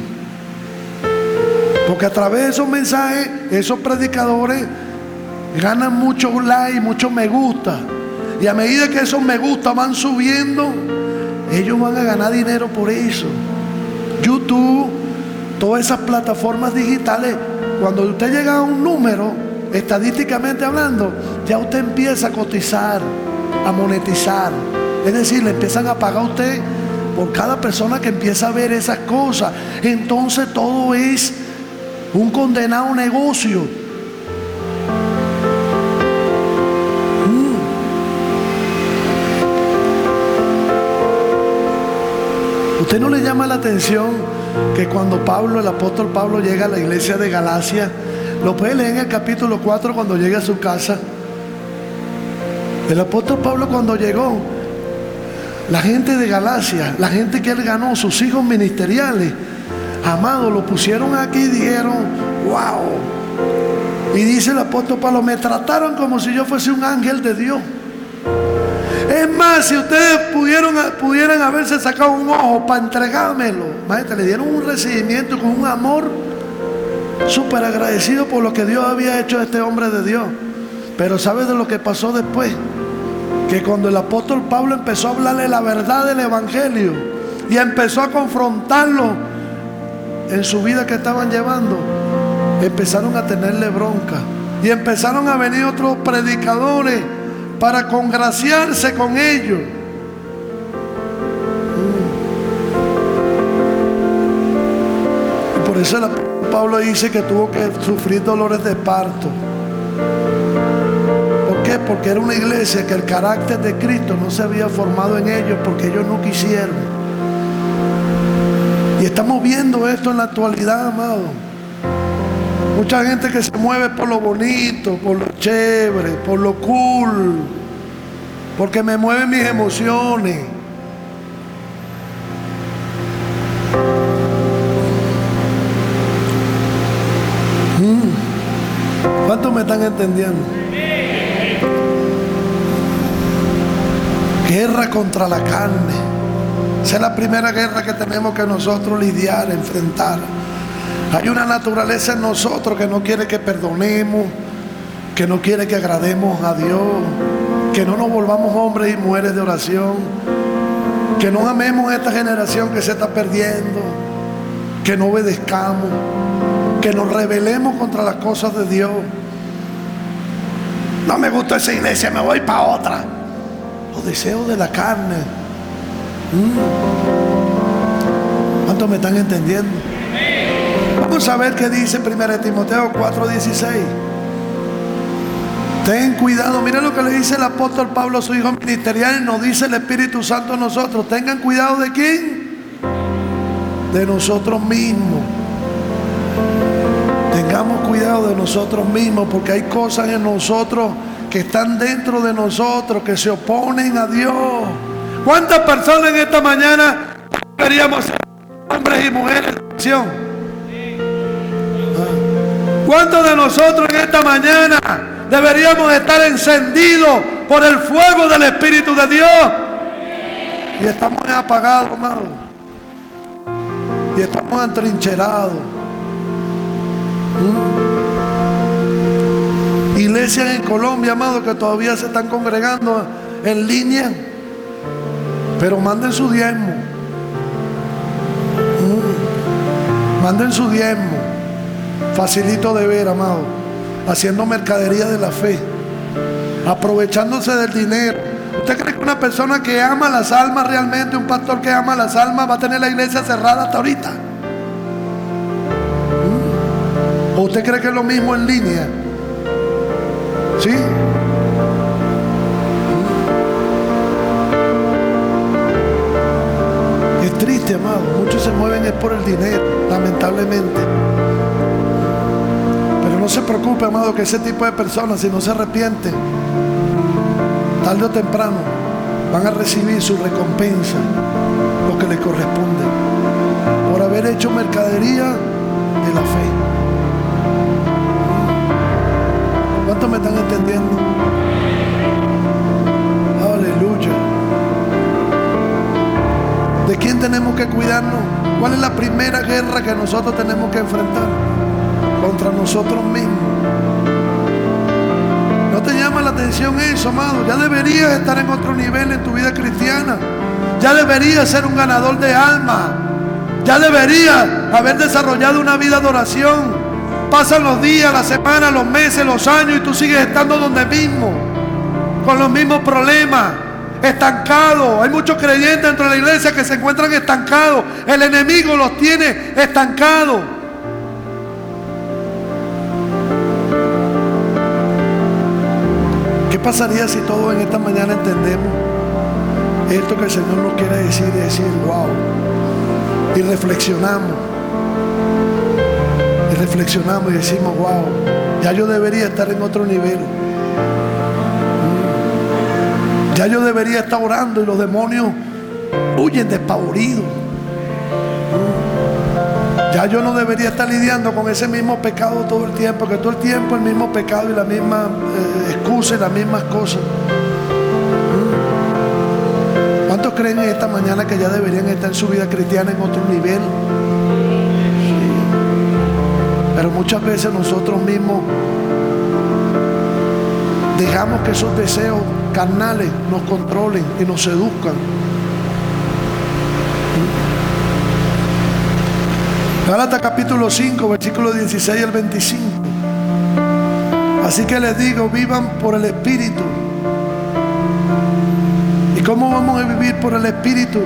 Porque a través de esos mensajes, esos predicadores ganan muchos likes, muchos me gusta. Y a medida que esos me gusta van subiendo, ellos van a ganar dinero por eso. YouTube, todas esas plataformas digitales, cuando usted llega a un número, estadísticamente hablando, ya usted empieza a cotizar, a monetizar. Es decir, le empiezan a pagar a usted por cada persona que empieza a ver esas cosas. Entonces todo es un condenado negocio. ¿Usted no le llama la atención que cuando el apóstol Pablo llega a la iglesia de Galacia, lo puede leer en el capítulo 4 cuando llegue a su casa? El apóstol Pablo cuando llegó, la gente de Galacia, la gente que él ganó, sus hijos ministeriales, amados, lo pusieron aquí y dijeron, wow. Y dice el apóstol Pablo, me trataron como si yo fuese un ángel de Dios. Es más, si ustedes pudieran haberse sacado un ojo para entregármelo, maestro, le dieron un recibimiento con un amor súper agradecido por lo que Dios había hecho a este hombre de Dios. Pero ¿sabes de lo que pasó después? Que cuando el apóstol Pablo empezó a hablarle la verdad del evangelio y empezó a confrontarlo en su vida que estaban llevando, empezaron a tenerle bronca y empezaron a venir otros predicadores para congraciarse con ellos. Y por eso el apóstol Pablo dice que tuvo que sufrir dolores de parto. ¿Por qué? Porque era una iglesia que el carácter de Cristo no se había formado en ellos, porque ellos no quisieron. Y estamos viendo esto en la actualidad, amado. Mucha gente que se mueve por lo bonito, por lo chévere, por lo cool, porque me mueven mis emociones. ¿Cuántos me están entendiendo? Guerra contra la carne. Esa es la primera guerra que tenemos que nosotros lidiar, enfrentar. Hay una naturaleza en nosotros que no quiere que perdonemos, que no quiere que agrademos a Dios, que no nos volvamos hombres y mujeres de oración, que no amemos a esta generación que se está perdiendo, que no obedezcamos, que nos rebelemos contra las cosas de Dios. No me gusta esa iglesia, me voy para otra. Los deseos de la carne. ¿Cuántos me están entendiendo? Vamos a ver qué dice 1 Timoteo 4:16. Ten cuidado, mira lo que le dice el apóstol Pablo a su hijo ministerial, nos dice el Espíritu Santo a nosotros. Tengan cuidado de quién, de nosotros mismos. Tengamos cuidado de nosotros mismos, porque hay cosas en nosotros que están dentro de nosotros, que se oponen a Dios. ¿Cuántas personas en esta mañana deberíamos ser hombres y mujeres de acción? ¿Cuántos de nosotros en esta mañana deberíamos estar encendidos por el fuego del Espíritu de Dios? Y estamos apagados, amado. Y estamos atrincherados. Iglesias en Colombia, amado, que todavía se están congregando en línea, pero manden su diezmo. Manden su diezmo. Facilito de ver, amado. Haciendo mercadería de la fe, aprovechándose del dinero. ¿Usted cree que una persona que ama las almas realmente, un pastor que ama las almas, va a tener la iglesia cerrada hasta ahorita? ¿O usted cree que es lo mismo en línea? ¿Sí? Es triste, amado. Muchos se mueven es por el dinero, lamentablemente. Pero no se preocupe, amado, que ese tipo de personas, si no se arrepienten, tarde o temprano van a recibir su recompensa, lo que les corresponde, por haber hecho mercadería de la fe. ¿Cuántos me están entendiendo? Aleluya. ¿De quién tenemos que cuidarnos? ¿Cuál es la primera guerra que nosotros tenemos que enfrentar? Contra nosotros mismos. ¿No te llama la atención eso, amado? Ya deberías estar en otro nivel en tu vida cristiana. Ya deberías ser un ganador de almas. Ya deberías haber desarrollado una vida de oración. Pasan los días, las semanas, los meses, los años y tú sigues estando donde mismo, con los mismos problemas, estancado. Hay muchos creyentes dentro de la iglesia que se encuentran estancados. El enemigo los tiene estancados. ¿Qué pasaría si todos en esta mañana entendemos esto que el Señor nos quiere decir y decir, wow? Y reflexionamos. Y reflexionamos y decimos, wow, ya yo debería estar en otro nivel. Ya yo debería estar orando y los demonios huyen despavoridos. Ya yo no debería estar lidiando con ese mismo pecado todo el tiempo, que todo el tiempo el mismo pecado y la misma excusa y las mismas cosas. ¿Cuántos creen en esta mañana que ya deberían estar en su vida cristiana en otro nivel? Sí. Pero muchas veces nosotros mismos dejamos que esos deseos carnales nos controlen y nos seduzcan. Gálatas capítulo 5, versículo 16 al 25. Así que les digo, vivan por el Espíritu. ¿Y cómo vamos a vivir por el Espíritu?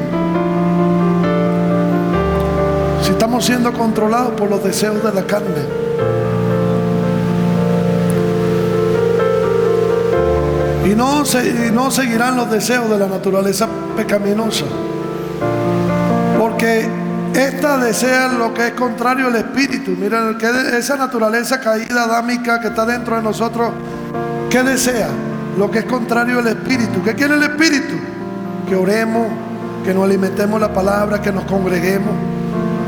Si estamos siendo controlados por los deseos de la carne. Y no seguirán los deseos de la naturaleza pecaminosa. Porque esta desea lo que es contrario al Espíritu. Miren, esa naturaleza caída adámica que está dentro de nosotros, ¿qué desea? Lo que es contrario al Espíritu. ¿Qué quiere el Espíritu? Que oremos, que nos alimentemos la palabra, que nos congreguemos,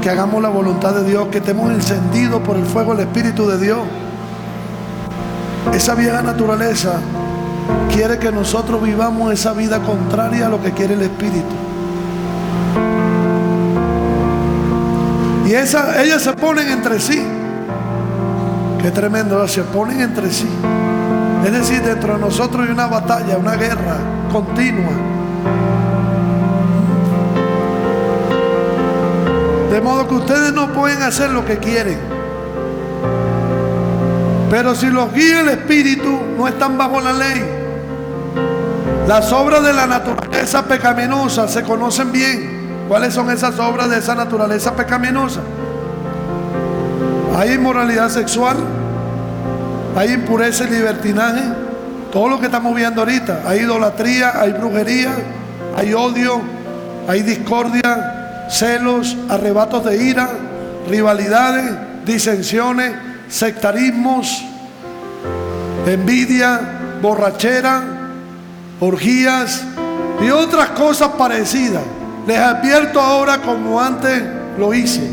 que hagamos la voluntad de Dios, que estemos encendidos por el fuego del Espíritu de Dios. Esa vieja naturaleza quiere que nosotros vivamos esa vida contraria a lo que quiere el Espíritu. Y ellas se ponen entre sí. Qué tremendo, se ponen entre sí. Es decir, dentro de nosotros hay una batalla, una guerra continua. De modo que ustedes no pueden hacer lo que quieren. Pero si los guía el Espíritu, no están bajo la ley. Las obras de la naturaleza pecaminosa se conocen bien. ¿Cuáles son esas obras de esa naturaleza pecaminosa? Hay inmoralidad sexual, hay impureza y libertinaje, todo lo que estamos viendo ahorita. Hay idolatría, hay brujería, hay odio, hay discordia, celos, arrebatos de ira, rivalidades, disensiones, sectarismos, envidia, borrachera, orgías y otras cosas parecidas. Les advierto ahora, como antes lo hice,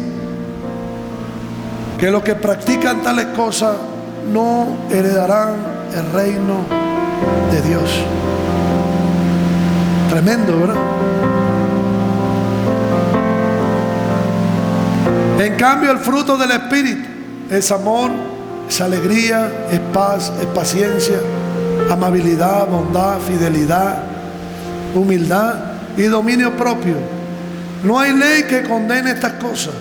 que los que practican tales cosas no heredarán el reino de Dios. Tremendo, ¿verdad? En cambio, el fruto del Espíritu es amor, es alegría, es paz, es paciencia, amabilidad, bondad, fidelidad, humildad y dominio propio. No hay ley que condene estas cosas.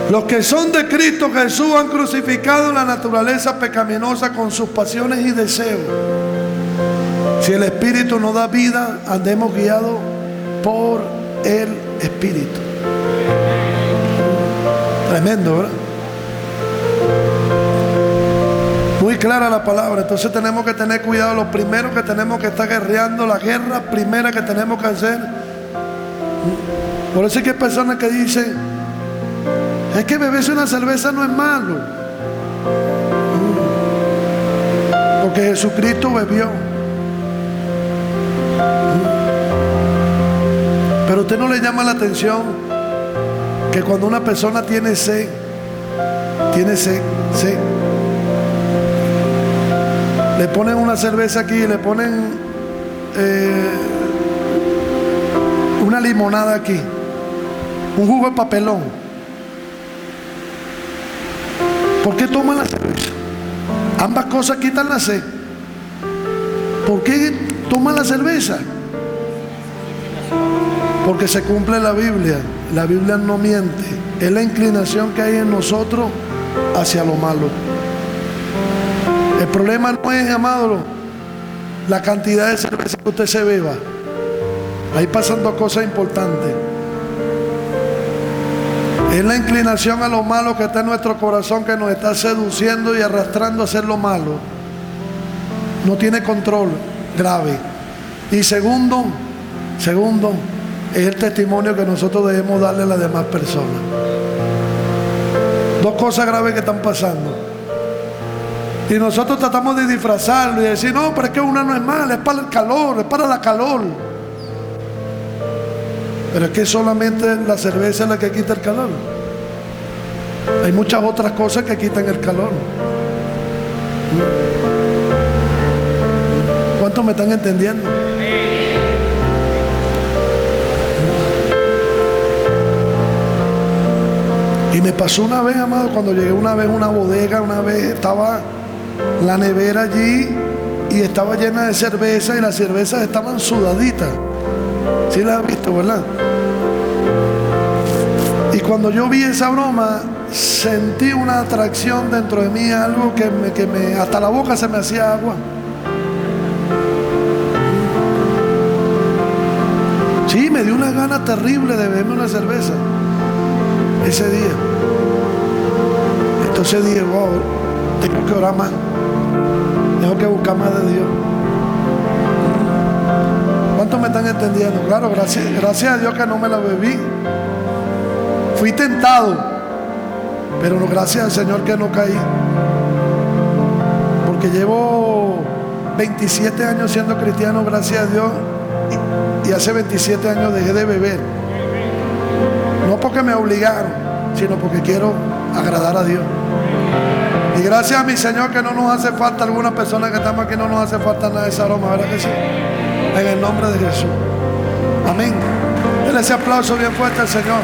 Los que son de Cristo Jesús han crucificado la naturaleza pecaminosa con sus pasiones y deseos. Si el Espíritu nos da vida, andemos guiados por el Espíritu. Tremendo, ¿verdad? Muy clara la palabra. Entonces tenemos que tener cuidado. Lo primero que tenemos que estar guerreando, la guerra primera que tenemos que hacer. Por eso es que hay personas que dicen: es que beberse una cerveza no es malo, porque Jesucristo bebió. Pero a usted no le llama la atención que cuando una persona tiene sed, le ponen una cerveza aquí, le ponen una limonada aquí, un jugo de papelón. ¿Por qué toman la cerveza? Ambas cosas quitan la sed. ¿Por qué toman la cerveza? Porque se cumple la Biblia. La Biblia no miente. Es la inclinación que hay en nosotros hacia lo malo. El problema no es, amado, la cantidad de cerveza que usted se beba. Ahí pasan dos cosas importantes. Es la inclinación a lo malo que está en nuestro corazón, que nos está seduciendo y arrastrando a hacer lo malo. No tiene control, grave. Y segundo, es el testimonio que nosotros debemos darle a las demás personas. Dos cosas graves que están pasando. Y nosotros tratamos de disfrazarlo y decir: no, pero es que una no es mala, es para el calor, es para la calor. Pero es que solamente la cerveza es la que quita el calor. Hay muchas otras cosas que quitan el calor. ¿Cuántos me están entendiendo? Y me pasó una vez, amado, cuando llegué una vez a una bodega, una vez estaba la nevera allí y estaba llena de cerveza y las cervezas estaban sudaditas. ¿Sí las has visto, verdad? Y cuando yo vi esa broma, sentí una atracción dentro de mí, algo que hasta la boca se me hacía agua. Sí, me dio una gana terrible de beberme una cerveza ese día. Entonces dije: wow, tengo que orar más, tengo que buscar más de Dios. ¿Cuántos me están entendiendo? Claro, gracias a Dios que no me la bebí. Fui tentado, pero gracias al Señor que no caí. Porque llevo 27 años siendo cristiano, gracias a Dios, y hace 27 años dejé de beber. No porque me obligaron, sino porque quiero agradar a Dios. Y gracias a mi Señor que no nos hace falta, algunas personas que estamos aquí no nos hace falta nada de esa aroma, ¿verdad que sí? En el nombre de Jesús. Amén. Denle ese aplauso bien fuerte al Señor.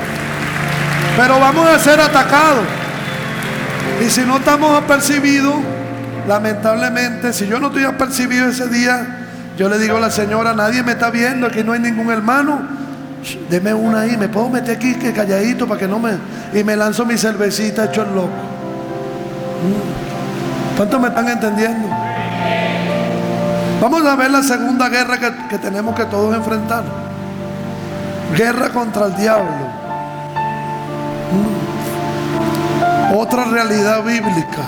Pero vamos a ser atacados. Y si no estamos apercibidos, lamentablemente, si yo no estoy apercibido ese día, yo le digo a la señora: nadie me está viendo, aquí no hay ningún hermano, deme una ahí, me puedo meter aquí que calladito para que no me... Y me lanzo mi cervecita hecho el loco. ¿Cuántos me están entendiendo? Vamos a ver la segunda guerra que tenemos que todos enfrentar. Guerra contra el diablo. Otra realidad bíblica,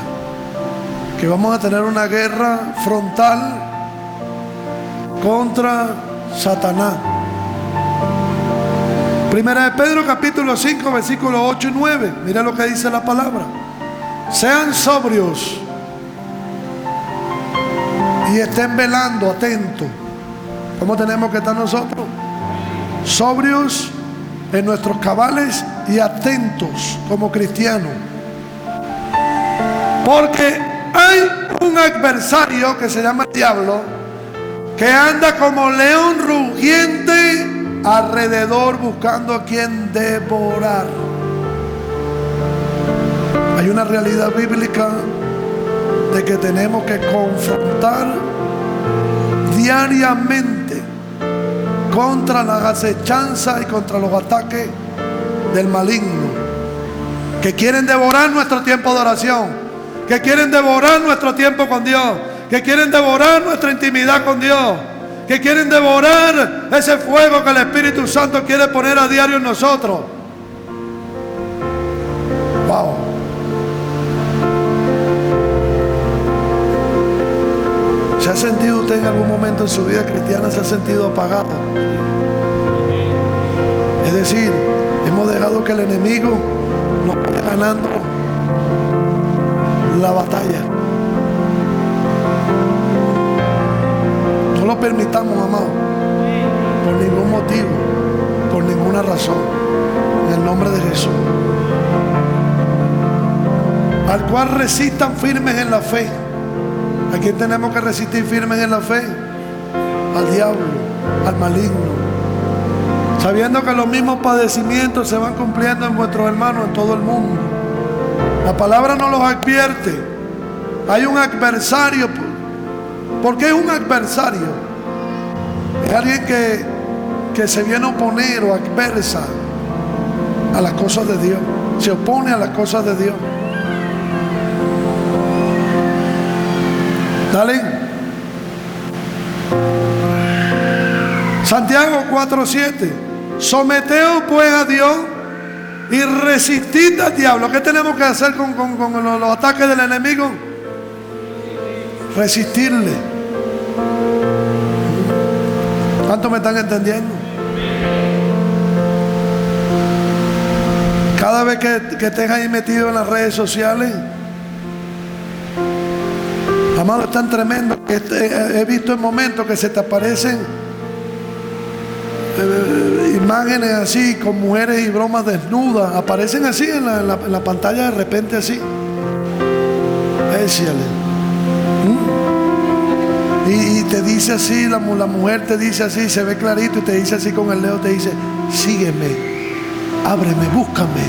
que vamos a tener una guerra frontal contra Satanás. Primera de Pedro capítulo 5 versículos 8 y 9. Mira lo que dice la palabra: sean sobrios y estén velando, atentos. ¿Cómo tenemos que estar nosotros? Sobrios en nuestros cabales y atentos como cristianos. Porque hay un adversario que se llama el diablo, que anda como león rugiente alrededor buscando a quien devorar. Hay una realidad bíblica de que tenemos que confrontar diariamente contra las acechanzas y contra los ataques del maligno, que quieren devorar nuestro tiempo de oración, que quieren devorar nuestro tiempo con Dios, que quieren devorar nuestra intimidad con Dios, que quieren devorar ese fuego que el Espíritu Santo quiere poner a diario en nosotros. Wow. ¿Se ha sentido usted en algún momento en su vida cristiana, se ha sentido apagado? Es decir, hemos dejado que el enemigo nos vaya ganando la batalla. No lo permitamos, amado, por ningún motivo, por ninguna razón, en el nombre de Jesús. Al cual resistan firmes en la fe. ¿A quién tenemos que resistir firmes en la fe? Al diablo, al maligno, sabiendo que los mismos padecimientos se van cumpliendo en vuestros hermanos en todo el mundo. La palabra nos los advierte. Hay un adversario. ¿Por qué es un adversario? Es alguien que se viene a oponer o adversa a las cosas de Dios. Se opone a las cosas de Dios. Dale. Santiago 4:7. Someteos pues a Dios y resistid al diablo. ¿Qué tenemos que hacer con los ataques del enemigo? Resistirle. ¿Cuántos me están entendiendo? Cada vez que estés ahí metido en las redes sociales, amado, es tan tremendo que he visto en momentos que se te aparecen imágenes así con mujeres y bromas desnudas, aparecen así en la pantalla de repente así. Y te dice así, la mujer te dice así, se ve clarito y te dice así con el dedo, te dice: sígueme, ábreme, búscame.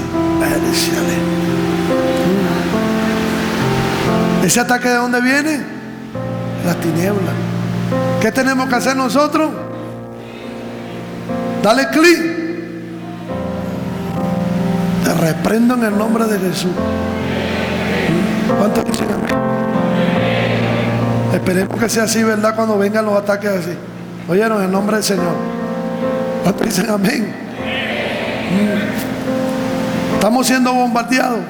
¿Ese ataque de dónde viene? Las tinieblas. ¿Qué tenemos que hacer nosotros? Dale clic. Te reprendo en el nombre de Jesús. ¿Cuántos dicen amén? Esperemos que sea así, ¿verdad? Cuando vengan los ataques así. Oyeron, en el nombre del Señor. ¿Cuántos dicen amén? Estamos siendo bombardeados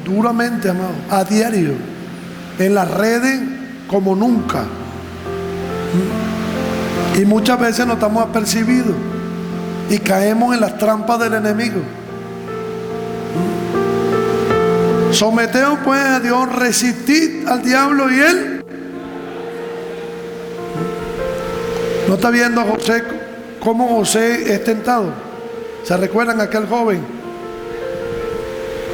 duramente, amado, a diario, en las redes como nunca. Y muchas veces no estamos apercibidos y caemos en las trampas del enemigo. Someteos pues a Dios, resistid al diablo y él. ¿No está viendo a José cómo José es tentado? ¿Se recuerdan aquel joven?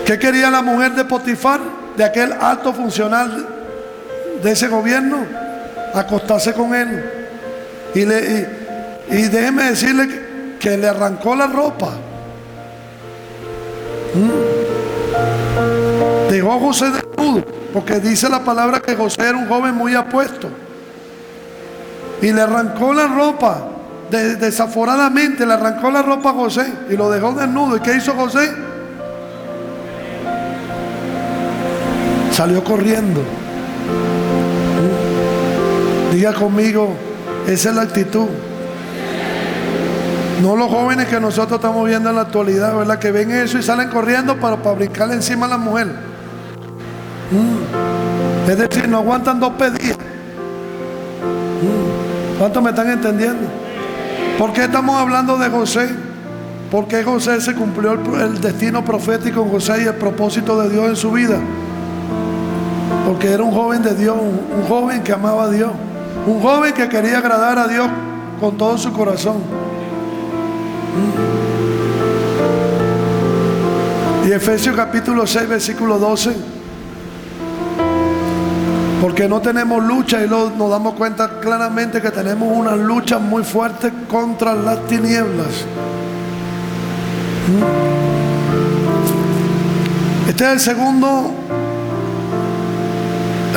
¿Qué quería la mujer de Potifar, de aquel alto funcional de ese gobierno? Acostarse con él. Y déjeme decirle que le arrancó la ropa. Dejó a José desnudo, porque dice la palabra que José era un joven muy apuesto. Y le arrancó la ropa, desaforadamente le arrancó la ropa a José y lo dejó desnudo. ¿Y qué hizo José? Salió corriendo. Diga conmigo, esa es la actitud. No los jóvenes que nosotros estamos viendo en la actualidad, ¿verdad? Que ven eso y salen corriendo para brincarle encima a la mujer. Es decir, no aguantan dos pedidas. ¿Cuántos me están entendiendo? ¿Por qué estamos hablando de José? Porque José se cumplió el destino profético en José y el propósito de Dios en su vida. Porque era un joven de Dios, un joven que amaba a Dios. Un joven que quería agradar a Dios con todo su corazón. Y Efesios capítulo 6, versículo 12. Porque no tenemos lucha, y nos damos cuenta claramente que tenemos una lucha muy fuerte contra las tinieblas. Este es el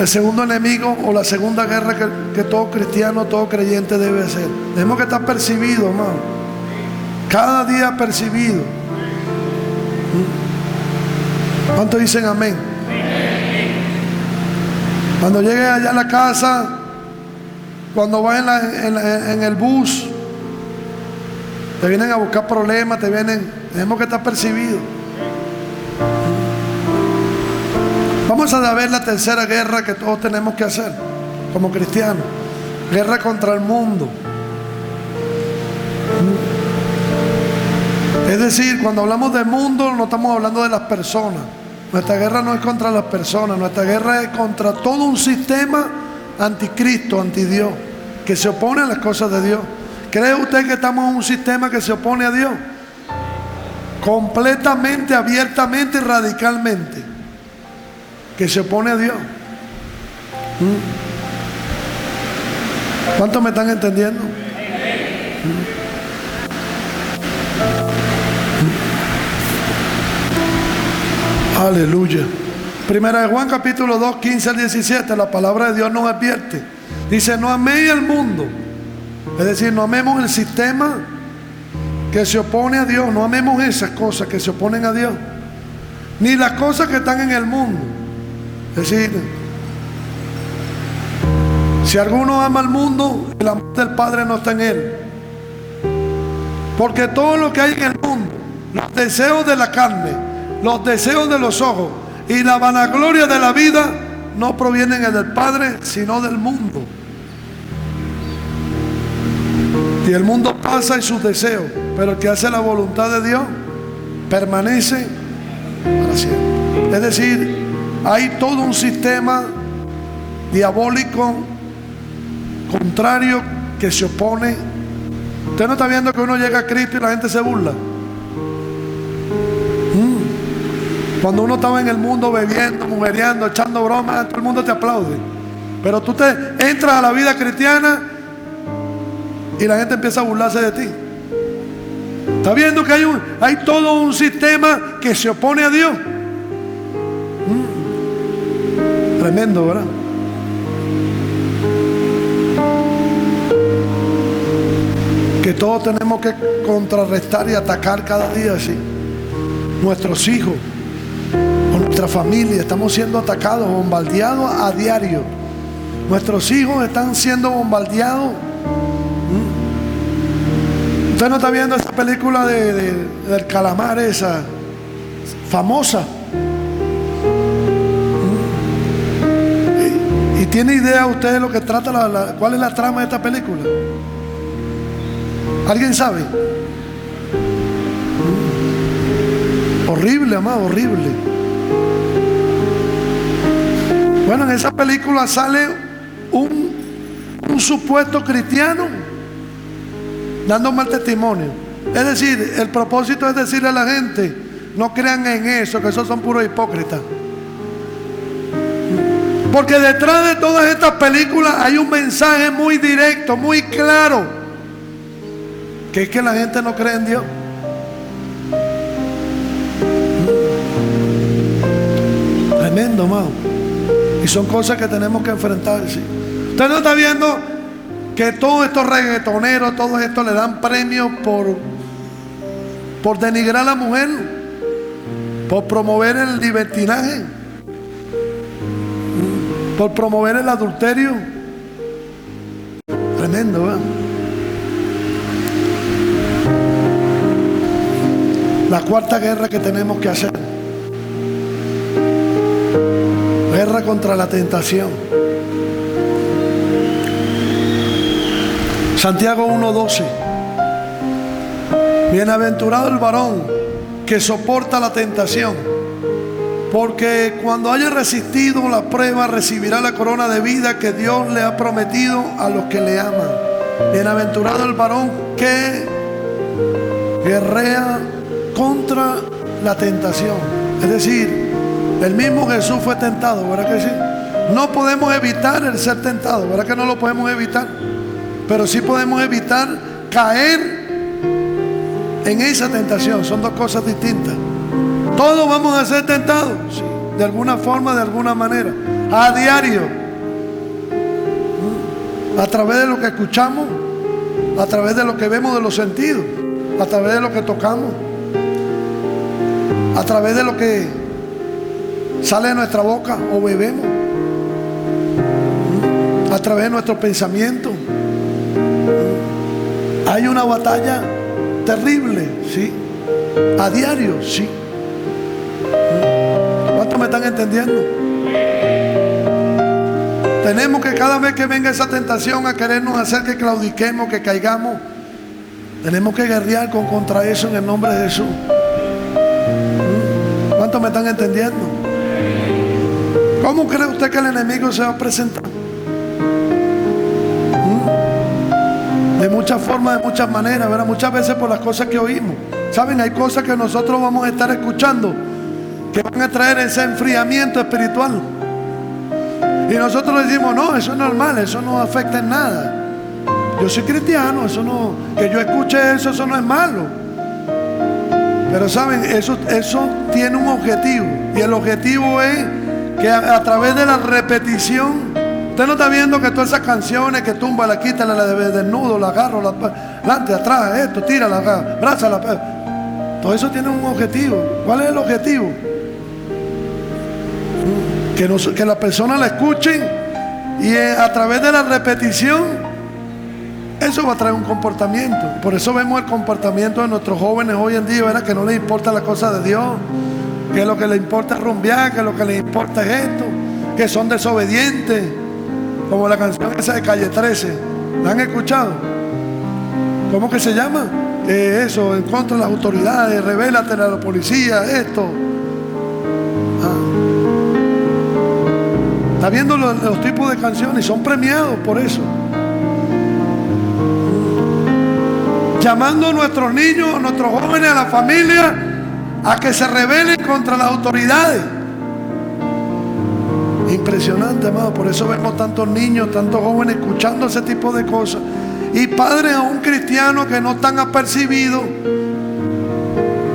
segundo enemigo, o la segunda guerra que todo cristiano, todo creyente debe hacer. Tenemos que estar percibidos, hermano. Cada día percibido. ¿Cuántos dicen amén? Cuando llegues allá a la casa, cuando vas en el bus, te vienen a buscar problemas, tenemos que estar percibidos. Vamos a ver la tercera guerra que todos tenemos que hacer como cristianos. Guerra contra el mundo. Es decir, cuando hablamos del mundo no estamos hablando de las personas. Nuestra guerra no es contra las personas, nuestra guerra es contra todo un sistema anticristo, antidios, que se opone a las cosas de Dios. ¿Cree usted que estamos en un sistema que se opone a Dios? Completamente, abiertamente y radicalmente. Que se opone a Dios. ¿Cuántos me están entendiendo? Aleluya. Primera de Juan capítulo 2, 15 al 17. La palabra de Dios nos advierte. Dice: no améis el mundo. Es decir, no amemos el sistema que se opone a Dios. No amemos esas cosas que se oponen a Dios, ni las cosas que están en el mundo. Es decir, si alguno ama al mundo, el amor del Padre no está en él. Porque todo lo que hay en el mundo, los deseos de la carne, los deseos de los ojos y la vanagloria de la vida, no provienen del Padre, sino del mundo. Y el mundo pasa y sus deseos, pero el que hace la voluntad de Dios permanece para siempre. Es decir, hay todo un sistema diabólico contrario que se opone. Usted no está viendo que uno llega a Cristo y la gente se burla. Cuando uno estaba en el mundo bebiendo, mujeriando, echando bromas, todo el mundo te aplaude. Pero tú te entras a la vida cristiana y la gente empieza a burlarse de ti. ¿Está viendo que hay todo un sistema que se opone a Dios? Tremendo, ¿verdad? Que todos tenemos que contrarrestar y atacar cada día, sí. Nuestros hijos o nuestra familia estamos siendo atacados, bombardeados a diario. Nuestros hijos están siendo bombardeados. Usted no está viendo esa película del calamar, esa famosa. ¿Y tiene idea usted de lo que trata, cuál es la trama de esta película? ¿Alguien sabe? Horrible, amado, horrible. Bueno, en esa película sale un supuesto cristiano dando mal testimonio. Es decir, el propósito es decirle a la gente: no crean en eso, que esos son puros hipócritas. Porque detrás de todas estas películas hay un mensaje muy directo, muy claro, que es que la gente no cree en Dios. Tremendo, amado. Y son cosas que tenemos que enfrentar, ¿sí? Usted no está viendo que todos estos reggaetoneros, todos estos le dan premios por denigrar a la mujer, por promover el libertinaje, por promover el adulterio. Tremendo, ¿verdad? La cuarta guerra que tenemos que hacer: guerra contra la tentación. Santiago 1:12. Bienaventurado el varón que soporta la tentación, Porque cuando haya resistido la prueba, recibirá la corona de vida que Dios le ha prometido a los que le aman. Bienaventurado el varón que guerrea contra la tentación. Es decir, el mismo Jesús fue tentado, ¿verdad que sí? No podemos evitar el ser tentado, ¿verdad que no lo podemos evitar? Pero sí podemos evitar caer en esa tentación. Son dos cosas distintas. Todos vamos a ser tentados, sí, de alguna forma, de alguna manera, a diario, a través de lo que escuchamos, a través de lo que vemos de los sentidos, a través de lo que tocamos, a través de lo que sale de nuestra boca o bebemos, a través de nuestros pensamientos. Hay una batalla terrible, sí, a diario, sí. ¿Cuántos me están entendiendo? Tenemos que cada vez que venga esa tentación a querernos hacer que claudiquemos, que caigamos, tenemos que guerrear contra eso en el nombre de Jesús. ¿Cuántos me están entendiendo? ¿Cómo cree usted que el enemigo se va a presentar? De muchas formas, de muchas maneras, ¿verdad? Muchas veces por las cosas que oímos. ¿Saben? Hay cosas que nosotros vamos a estar escuchando que van a traer ese enfriamiento espiritual. Y nosotros decimos, no, eso es normal, eso no afecta en nada. Yo soy cristiano, eso no, que yo escuche eso no es malo. Pero saben, eso tiene un objetivo. Y el objetivo es que a través de la repetición, usted no está viendo que todas esas canciones que tumba, la quita, la de desnudo, la agarro, adelante, atrás, esto, tira, la abraza, todo eso tiene un objetivo. ¿Cuál es el objetivo? Que las personas la escuchen y a través de la repetición eso va a traer un comportamiento. Por eso vemos el comportamiento de nuestros jóvenes hoy en día, ¿verdad? Que no les importa la cosa de Dios, que lo que les importa es rumbear, que lo que les importa es esto, que son desobedientes, como la canción esa de Calle 13. ¿La han escuchado? ¿Cómo que se llama? Eso, en contra de las autoridades, rebélate a la policía, esto. Está viendo los tipos de canciones y son premiados por eso. Llamando a nuestros niños, a nuestros jóvenes, a la familia, a que se rebelen contra las autoridades. Impresionante, amado. Por eso vemos tantos niños, tantos jóvenes escuchando ese tipo de cosas. Y padres aún cristianos que no están apercibidos,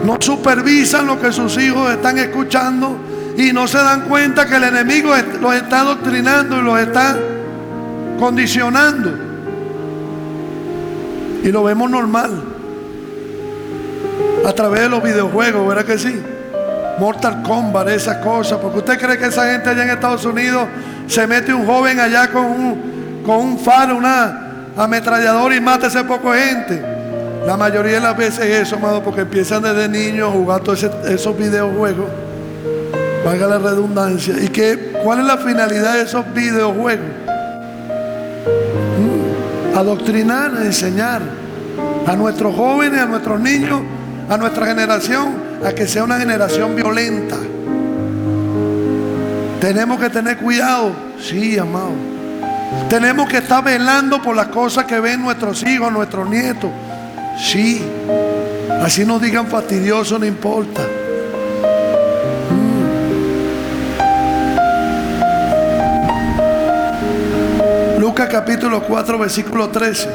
no supervisan lo que sus hijos están escuchando y no se dan cuenta que el enemigo los está adoctrinando y los está condicionando. Y lo vemos normal a través de los videojuegos, ¿verdad que sí? Mortal Kombat, esas cosas. Porque usted cree que esa gente allá en Estados Unidos se mete un joven allá con un faro, una ametralladora y mata a ese poco de gente. La mayoría de las veces es eso, amado, porque empiezan desde niños a jugar todos esos videojuegos. Valga la redundancia. ¿Y cuál es la finalidad de esos videojuegos? Adoctrinar, enseñar a nuestros jóvenes, a nuestros niños, a nuestra generación, a que sea una generación violenta. Tenemos que tener cuidado, sí, amado. Tenemos que estar velando por las cosas que ven nuestros hijos, nuestros nietos. Sí, así nos digan fastidioso, no importa. Lucas capítulo 4 versículo 13.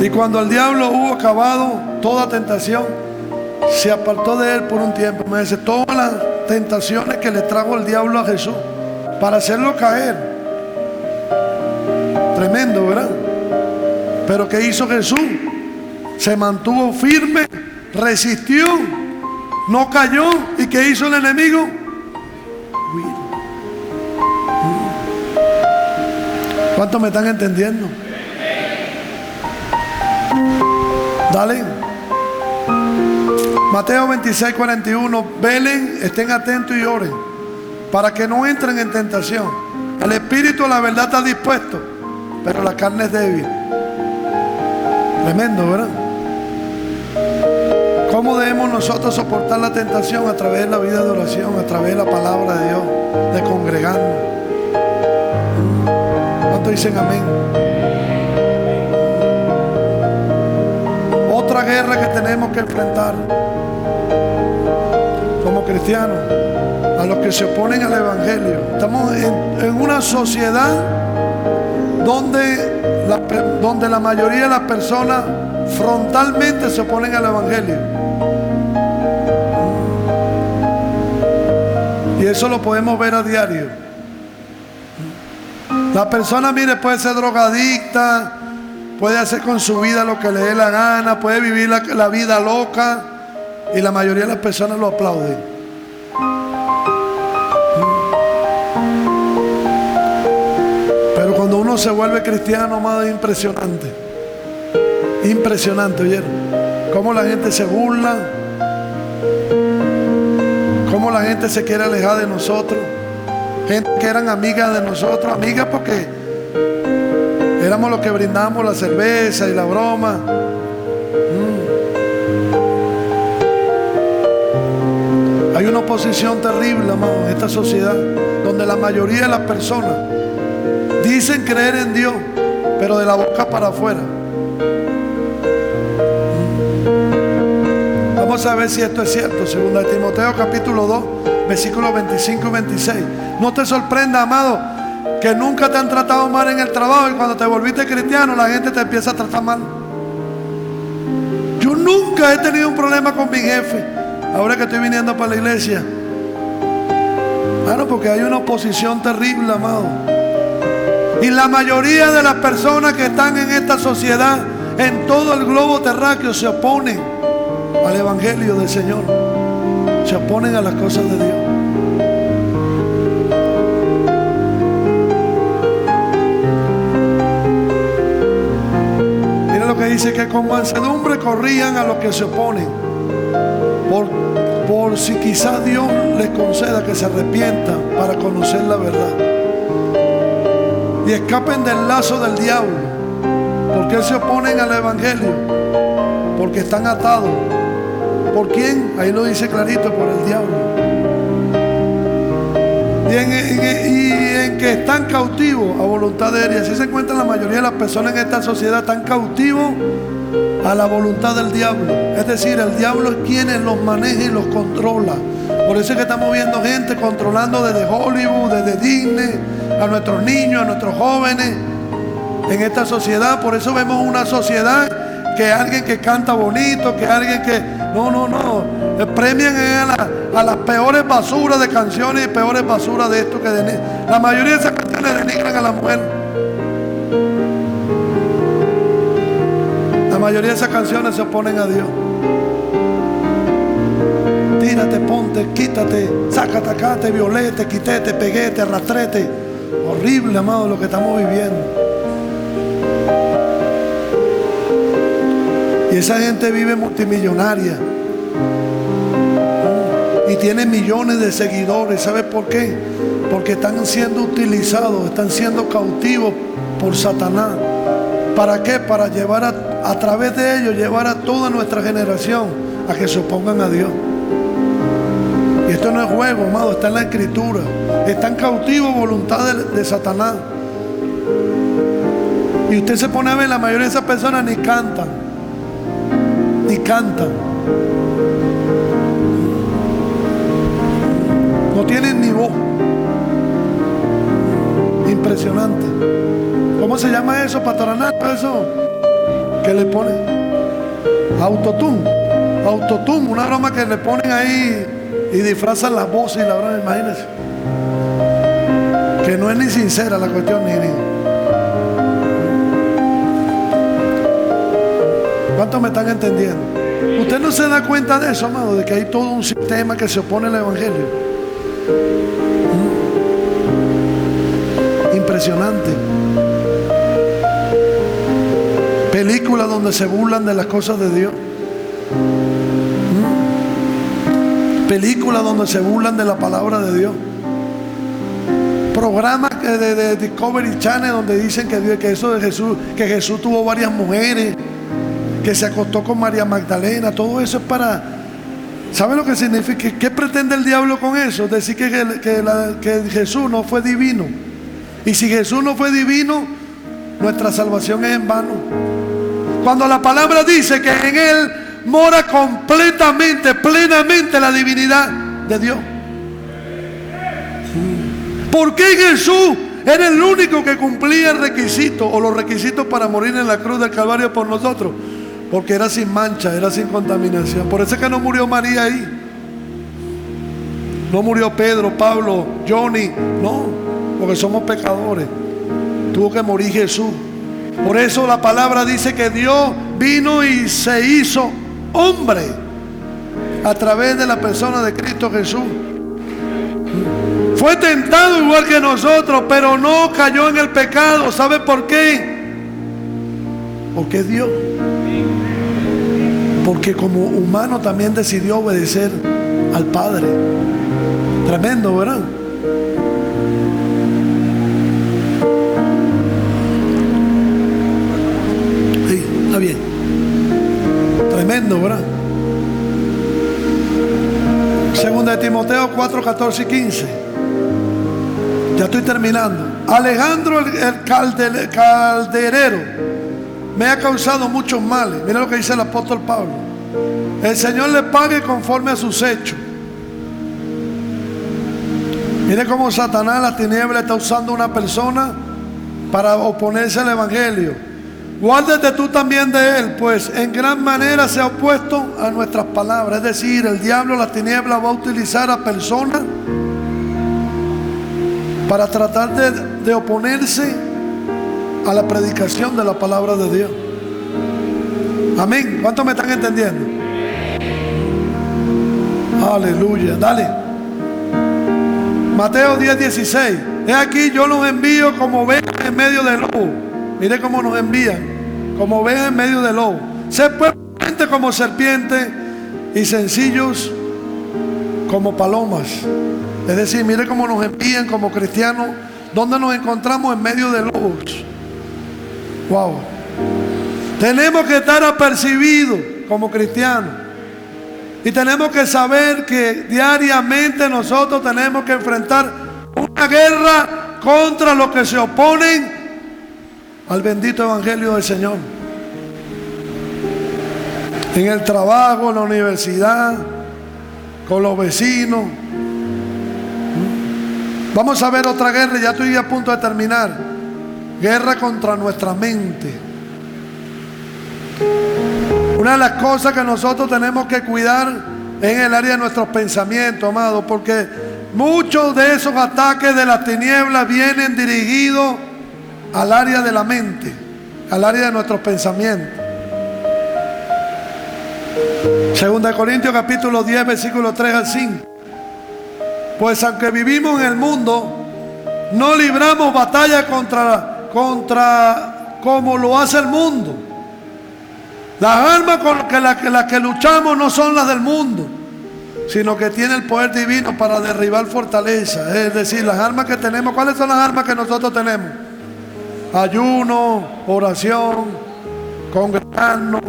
Y cuando el diablo hubo acabado toda tentación, se apartó de él por un tiempo. Me dice, todas las tentaciones que le trajo el diablo a Jesús para hacerlo caer. Tremendo, ¿verdad? Pero ¿qué hizo Jesús? Se mantuvo firme, resistió, no cayó. ¿Y qué hizo el enemigo? ¿Cuántos me están entendiendo? Dale. Mateo 26, 41. Velen, estén atentos y oren para que no entren en tentación. El espíritu a la verdad está dispuesto, pero la carne es débil. Tremendo, ¿verdad? ¿Cómo debemos nosotros soportar la tentación? A través de la vida de oración, a través de la palabra de Dios, de congregarnos. ¿Cuántos dicen amén? Otra guerra que tenemos que enfrentar como cristianos, a los que se oponen al Evangelio. Estamos en una sociedad donde la mayoría de las personas frontalmente se oponen al Evangelio. Y eso lo podemos ver a diario. La persona, mire, puede ser drogadicta, puede hacer con su vida lo que le dé la gana, puede vivir la vida loca, y la mayoría de las personas lo aplauden. Pero cuando uno se vuelve cristiano, amado, es impresionante. Impresionante, ¿oyeron? Cómo la gente se burla, cómo la gente se quiere alejar de nosotros. Gente que eran amigas de nosotros, amigas porque éramos los que brindamos la cerveza y la broma. Hay una oposición terrible, amado, en esta sociedad, donde la mayoría de las personas dicen creer en Dios, pero de la boca para afuera. Vamos a ver si esto es cierto. Segunda de Timoteo capítulo 2, versículos 25 y 26. No te sorprenda, amado, que nunca te han tratado mal en el trabajo, y cuando te volviste cristiano la gente te empieza a tratar mal. Yo nunca he tenido un problema con mi jefe, ahora que estoy viniendo para la iglesia. Claro, porque hay una oposición terrible, amado. Y la mayoría de las personas que están en esta sociedad, en todo el globo terráqueo, se oponen al Evangelio del Señor. Se oponen a las cosas de Dios. Mira lo que dice, que con mansedumbre corrían a los que se oponen, por si quizás Dios les conceda que se arrepientan para conocer la verdad y escapen del lazo del diablo. ¿Por qué se oponen al Evangelio? Porque están atados. ¿Por quién? Ahí lo dice clarito, por el diablo. Y en que están cautivos a voluntad de él. Y así se encuentran la mayoría de las personas en esta sociedad, están cautivos a la voluntad del diablo. Es decir, el diablo es quien los maneja y los controla. Por eso es que estamos viendo gente controlando desde Hollywood, desde Disney, a nuestros niños, a nuestros jóvenes en esta sociedad. Por eso vemos una sociedad que alguien que canta bonito, que alguien que... No. Premian a las peores basuras de canciones y peores basuras de esto que la mayoría de esas canciones denigran a la mujer. La mayoría de esas canciones se oponen a Dios. Tírate, ponte, quítate, sácate acá, te violé, te quité, te pegué, te arrastrete. Horrible, amado, lo que estamos viviendo. Y esa gente vive multimillonaria y tiene millones de seguidores. ¿Sabes por qué? Porque están siendo utilizados, están siendo cautivos por Satanás. ¿Para qué? Para llevar a través de ellos, llevar a toda nuestra generación a que se opongan a Dios. Y esto no es juego, amado, está en la Escritura. Están cautivos voluntad de Satanás. Y usted se pone a ver, la mayoría de esas personas ni cantan. No tienen ni voz. Impresionante. ¿Cómo se llama eso, patronato? Eso que le ponen autotune, una broma que le ponen ahí y disfrazan las voces y la broma, imagínense, que no es ni sincera la cuestión, ni. ¿Cuántos me están entendiendo? Usted no se da cuenta de eso, amado, de que hay todo un sistema que se opone al Evangelio. Impresionante. Películas donde se burlan de las cosas de Dios. Películas donde se burlan de la palabra de Dios. Programas de Discovery Channel donde dicen que eso de Jesús, que Jesús tuvo varias mujeres, que se acostó con María Magdalena. Todo eso es para... ¿Sabe lo que significa? ¿Qué pretende el diablo con eso? Decir que Jesús no fue divino. Y si Jesús no fue divino, nuestra salvación es en vano. Cuando la palabra dice que en Él mora completamente, plenamente la divinidad de Dios. ¿Por qué Jesús era el único que cumplía el requisito o los requisitos para morir en la cruz del Calvario por nosotros? Porque era sin mancha, era sin contaminación. Por eso es que no murió María ahí. No murió Pedro, Pablo, Johnny. No, porque somos pecadores. Tuvo que morir Jesús. Por eso la palabra dice que Dios vino y se hizo hombre a través de la persona de Cristo Jesús. Fue tentado igual que nosotros, pero no cayó en el pecado. ¿Sabe por qué? Porque es Dios. Porque como humano también decidió obedecer al Padre. Tremendo, ¿verdad? Sí, está bien. Tremendo, ¿verdad? Segunda de Timoteo 4, 14 y 15. Ya estoy terminando. Alejandro el calderero me ha causado muchos males. Mira lo que dice el apóstol Pablo. El Señor le pague conforme a sus hechos. Mire cómo Satanás, la tiniebla, está usando a una persona para oponerse al evangelio. Guárdate tú también de él, pues en gran manera se ha opuesto a nuestras palabras. Es decir, el diablo, la tiniebla, va a utilizar a personas para tratar de oponerse a la predicación de la palabra de Dios. Amén. ¿Cuántos me están entendiendo? Aleluya. Dale. Mateo 10, 16. He aquí yo los envío como ovejas en medio del lobo. Mire cómo nos envían. Como ovejas en medio del lobo. Sed pues prudentes como serpientes y sencillos como palomas. Es decir, mire cómo nos envían como cristianos. ¿Dónde nos encontramos? En medio de lobos. Wow. Tenemos que estar apercibidos como cristianos. Y tenemos que saber que diariamente nosotros tenemos que enfrentar una guerra contra los que se oponen al bendito evangelio del Señor. En el trabajo, en la universidad, con los vecinos. Vamos a ver otra guerra, ya estoy a punto de terminar. Guerra contra nuestra mente. Una de las cosas que nosotros tenemos que cuidar es en el área de nuestros pensamientos, amados, porque muchos de esos ataques de las tinieblas vienen dirigidos al área de la mente, al área de nuestros pensamientos. Segunda de Corintios capítulo 10, versículo 3 al 5. Pues aunque vivimos en el mundo, no libramos batalla contra como lo hace el mundo. Las armas con las que luchamos no son las del mundo, sino que tiene el poder divino para derribar fortalezas. Es decir, las armas que tenemos, ¿cuáles son las armas que nosotros tenemos? Ayuno, oración, congregarnos.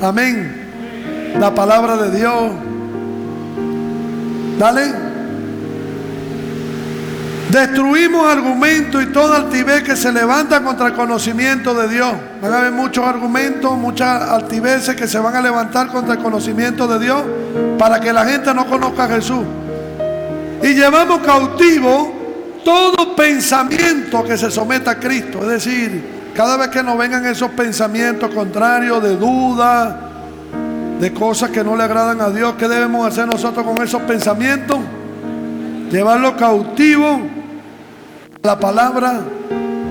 Amén. La palabra de Dios. Dale. Destruimos argumentos y toda altivez que se levanta contra el conocimiento de Dios. Van a haber muchos argumentos, muchas altiveces que se van a levantar contra el conocimiento de Dios para que la gente no conozca a Jesús. Y llevamos cautivo todo pensamiento que se someta a Cristo. Es decir, cada vez que nos vengan esos pensamientos contrarios, de duda, de cosas que no le agradan a Dios, ¿qué debemos hacer nosotros con esos pensamientos? Llevarlos cautivos a la palabra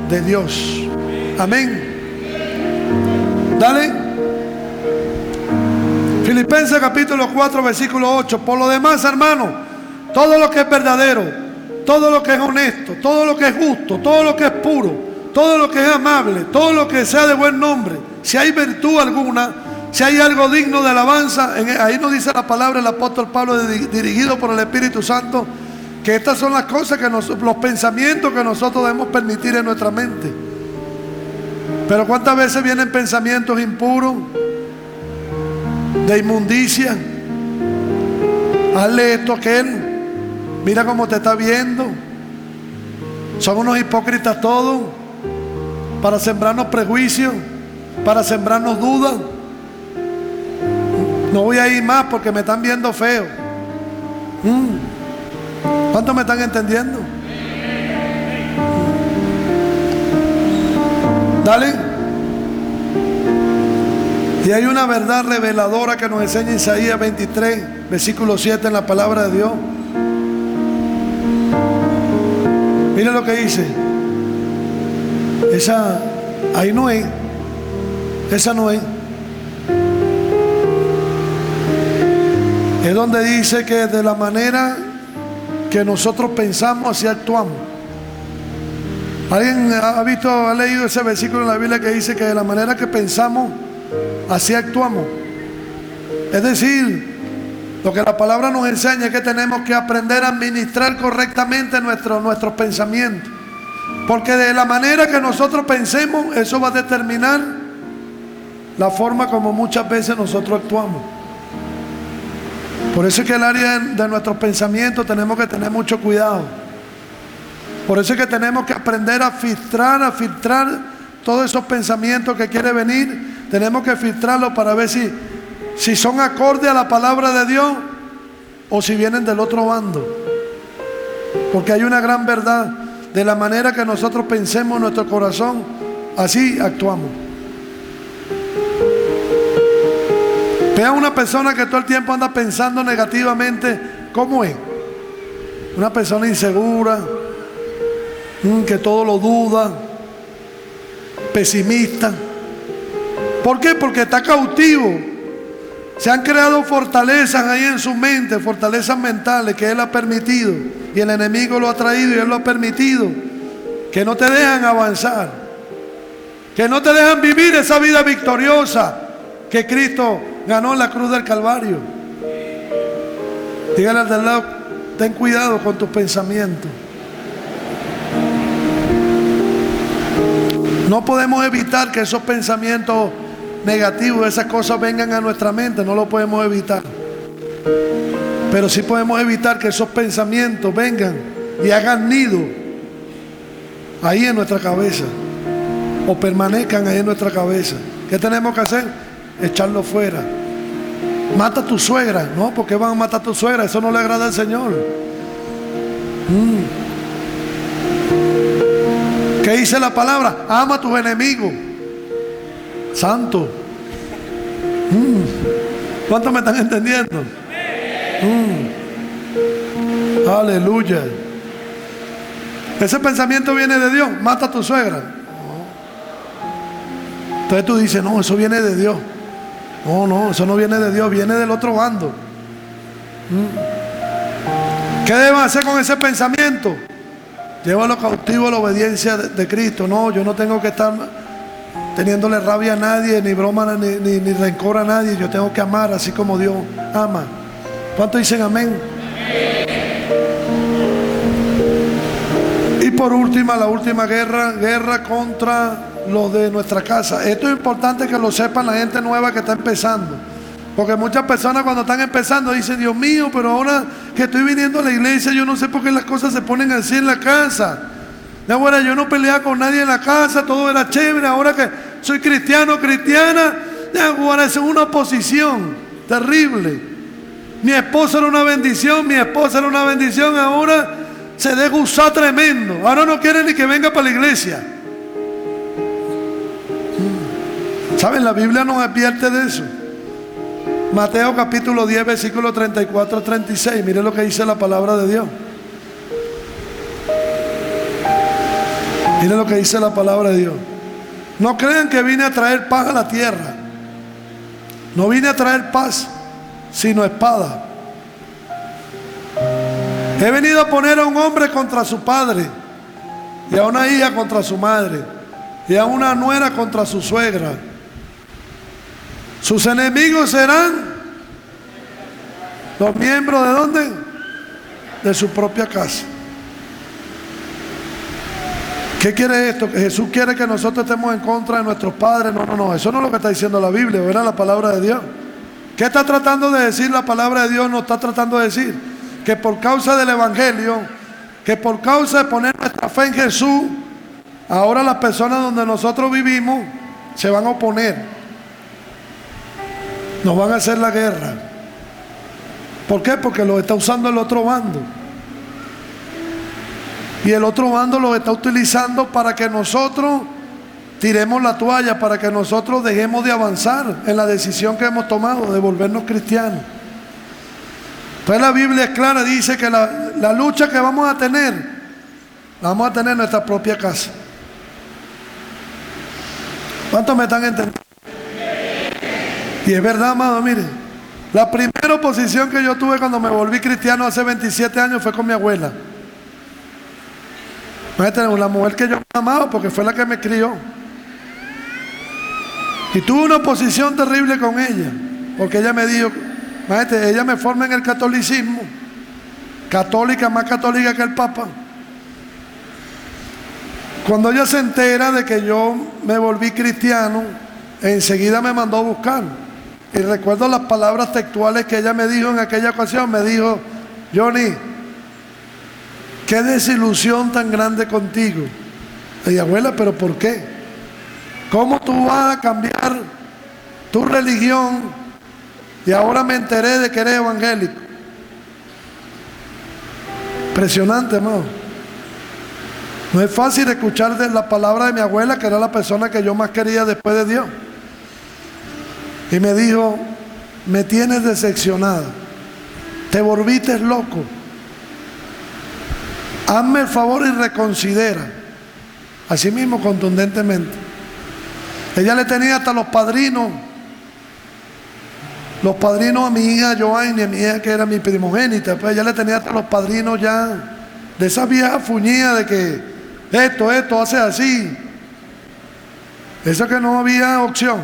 de Dios. Amén. Dale. Filipenses capítulo 4, versículo 8. Por lo demás, hermanos, todo lo que es verdadero, todo lo que es honesto, todo lo que es justo, todo lo que es puro, todo lo que es amable, todo lo que sea de buen nombre, si hay virtud alguna, si hay algo digno de alabanza, ahí nos dice la palabra el apóstol Pablo, dirigido por el Espíritu Santo, que estas son las cosas, los pensamientos que nosotros debemos permitir en nuestra mente. Pero ¿cuántas veces vienen pensamientos impuros, de inmundicia? Hazle esto a aquel, mira cómo te está viendo. Son unos hipócritas todos, para sembrarnos prejuicios, para sembrarnos dudas. No voy a ir más porque me están viendo feo. ¿Cuántos me están entendiendo? Dale. Y hay una verdad reveladora que nos enseña Isaías 23, versículo 7 en la palabra de Dios. Mira lo que dice. Ahí no es. Esa no es. Es donde dice que de la manera que nosotros pensamos, así actuamos. ¿Alguien ha leído ese versículo en la Biblia que dice que de la manera que pensamos, así actuamos? Es decir, lo que la palabra nos enseña es que tenemos que aprender a administrar correctamente nuestros pensamientos. Porque de la manera que nosotros pensemos, eso va a determinar la forma como muchas veces nosotros actuamos. Por eso es que el área de nuestros pensamientos tenemos que tener mucho cuidado. Por eso es que tenemos que aprender a filtrar todos esos pensamientos que quieren venir. Tenemos que filtrarlos para ver si son acorde a la palabra de Dios o si vienen del otro bando. Porque hay una gran verdad. De la manera que nosotros pensemos en nuestro corazón, así actuamos. Vea una persona que todo el tiempo anda pensando negativamente, ¿cómo es? Una persona insegura, que todo lo duda, pesimista. ¿Por qué? Porque está cautivo. Se han creado fortalezas ahí en su mente, fortalezas mentales que Él ha permitido. Y el enemigo lo ha traído y Él lo ha permitido. Que no te dejan avanzar. Que no te dejan vivir esa vida victoriosa que Cristo ganó en la cruz del Calvario. Dígale al de al lado, ten cuidado con tus pensamientos. No podemos evitar que esos pensamientos negativos, esas cosas vengan a nuestra mente, no lo podemos evitar. Pero sí podemos evitar que esos pensamientos vengan y hagan nido ahí en nuestra cabeza, o permanezcan ahí en nuestra cabeza. ¿Qué tenemos que hacer? Echarlo fuera. Mata a tu suegra. No, ¿por qué van a matar a tu suegra? Eso no le agrada al Señor. ¿Qué dice la palabra? Ama a tus enemigos. Santo. ¿Cuántos me están entendiendo? Aleluya. Ese pensamiento viene de Dios. Mata a tu suegra. Entonces tú dices, no, eso viene de Dios. No, eso no viene de Dios, viene del otro bando. ¿Qué debes hacer con ese pensamiento? Llévalo cautivo a la obediencia de Cristo. No, yo no tengo que estar teniéndole rabia a nadie, ni broma, ni rencor a nadie. Yo tengo que amar así como Dios ama. ¿Cuántos dicen amén? Y por última, la última guerra contra los de nuestra casa. Esto es importante que lo sepan la gente nueva que está empezando. Porque muchas personas cuando están empezando dicen, Dios mío, pero ahora que estoy viniendo a la iglesia, yo no sé por qué las cosas se ponen así en la casa. Ahora yo no peleaba con nadie en la casa, todo era chévere. Ahora que soy cristiano, cristiana, ahora es una oposición terrible. Mi esposa era una bendición, ahora se deja usar tremendo. Ahora no quiere ni que venga para la iglesia. ¿Saben? La Biblia nos advierte de eso. Mateo capítulo 10, versículo 34 a 36. Mire lo que dice la palabra de Dios. Mire lo que dice la palabra de Dios. No crean que vine a traer paz a la tierra. No vine a traer paz, sino espada. He venido a poner a un hombre contra su padre, y a una hija contra su madre, y a una nuera contra su suegra. Sus enemigos serán los miembros ¿de dónde? De su propia casa. ¿Qué quiere esto? Que Jesús quiere que nosotros estemos en contra de nuestros padres. No, no, no, eso no es lo que está diciendo la Biblia, ¿verdad? La palabra de Dios. ¿Qué está tratando de decir la palabra de Dios? Nos está tratando de decir que por causa del Evangelio, que por causa de poner nuestra fe en Jesús, ahora las personas donde nosotros vivimos se van a oponer, nos van a hacer la guerra. ¿Por qué? Porque lo está usando el otro bando. Y el otro bando lo está utilizando para que nosotros tiremos la toalla, para que nosotros dejemos de avanzar en la decisión que hemos tomado de volvernos cristianos. Entonces la Biblia es clara, dice que la lucha que vamos a tener, la vamos a tener en nuestra propia casa. ¿Cuántos me están entendiendo? Y es verdad, amado, mire, la primera oposición que yo tuve cuando me volví cristiano hace 27 años fue con mi abuela. La mujer que yo amaba porque fue la que me crió. Y tuve una oposición terrible con ella, porque ella me dijo, maestre, ella me forma en el catolicismo, católica, más católica que el Papa. Cuando ella se entera de que yo me volví cristiano, enseguida me mandó a buscar. Y recuerdo las palabras textuales que ella me dijo en aquella ocasión. Me dijo: Johnny, qué desilusión tan grande contigo. Le dije: abuela, ¿pero por qué? ¿Cómo tú vas a cambiar tu religión? Y ahora me enteré de que eres evangélico. Impresionante, hermano. No es fácil escuchar de la palabra de mi abuela, que era la persona que yo más quería después de Dios. Y me dijo: me tienes decepcionada, te volviste loco, hazme el favor y reconsidera. Así mismo, contundentemente. Ella le tenía hasta los padrinos a mi hija Joanny, a mi hija que era mi primogénita. Pues ella le tenía hasta los padrinos ya, de esa vieja fuñida de que esto hace así. Eso que no había opción.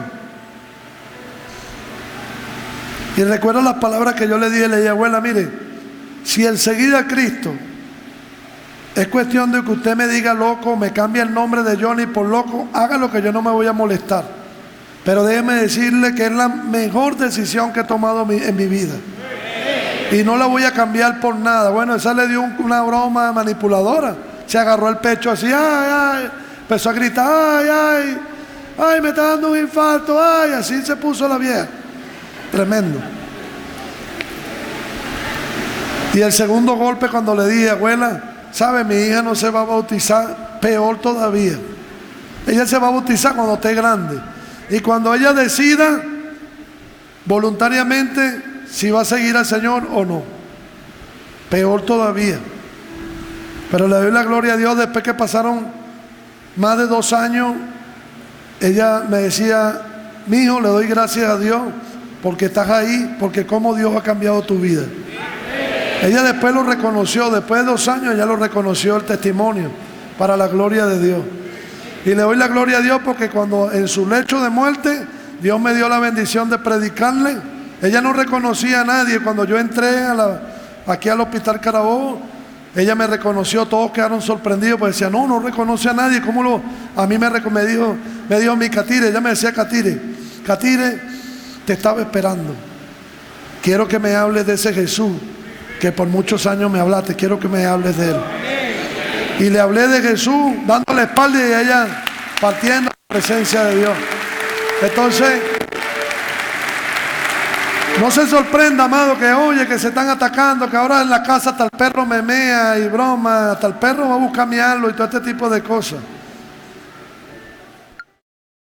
Y recuerdo las palabras que yo le dije, abuela, mire, si el seguir a Cristo es cuestión de que usted me diga loco, me cambie el nombre de Johnny por loco, hágalo, que yo no me voy a molestar. Pero déjeme decirle que es la mejor decisión que he tomado en mi vida. Y no la voy a cambiar por nada. Bueno, esa le dio una broma manipuladora. Se agarró el pecho así, ay, empezó a gritar, ay, me está dando un infarto, ay, así se puso la vieja. Tremendo. Y el segundo golpe, cuando le dije: abuela, ¿sabe? Mi hija no se va a bautizar, peor todavía. Ella se va a bautizar cuando esté grande. Y cuando ella decida voluntariamente si va a seguir al Señor o no. Peor todavía. Pero le doy la gloria a Dios. Después que pasaron más de 2 años, ella me decía: mi hijo, le doy gracias a Dios porque estás ahí, porque cómo Dios ha cambiado tu vida. Ella después lo reconoció, después de 2 años ella lo reconoció, el testimonio, para la gloria de Dios. Y le doy la gloria a Dios porque cuando en su lecho de muerte Dios me dio la bendición de predicarle. Ella no reconocía a nadie. Cuando yo entré aquí al Hospital Carabobo, ella me reconoció, todos quedaron sorprendidos, porque decía: no reconoce a nadie. ¿Cómo a mí me dijo mi Catire? Ella me decía: Catire, te estaba esperando. Quiero que me hables de ese Jesús que por muchos años me hablaste, quiero que me hables de él. Y le hablé de Jesús, dándole la espalda, y ella partiendo en la presencia de Dios. Entonces, no se sorprenda, amado, que oye que se están atacando, que ahora en la casa hasta el perro me mea y broma, hasta el perro va a buscar mi algo y todo este tipo de cosas.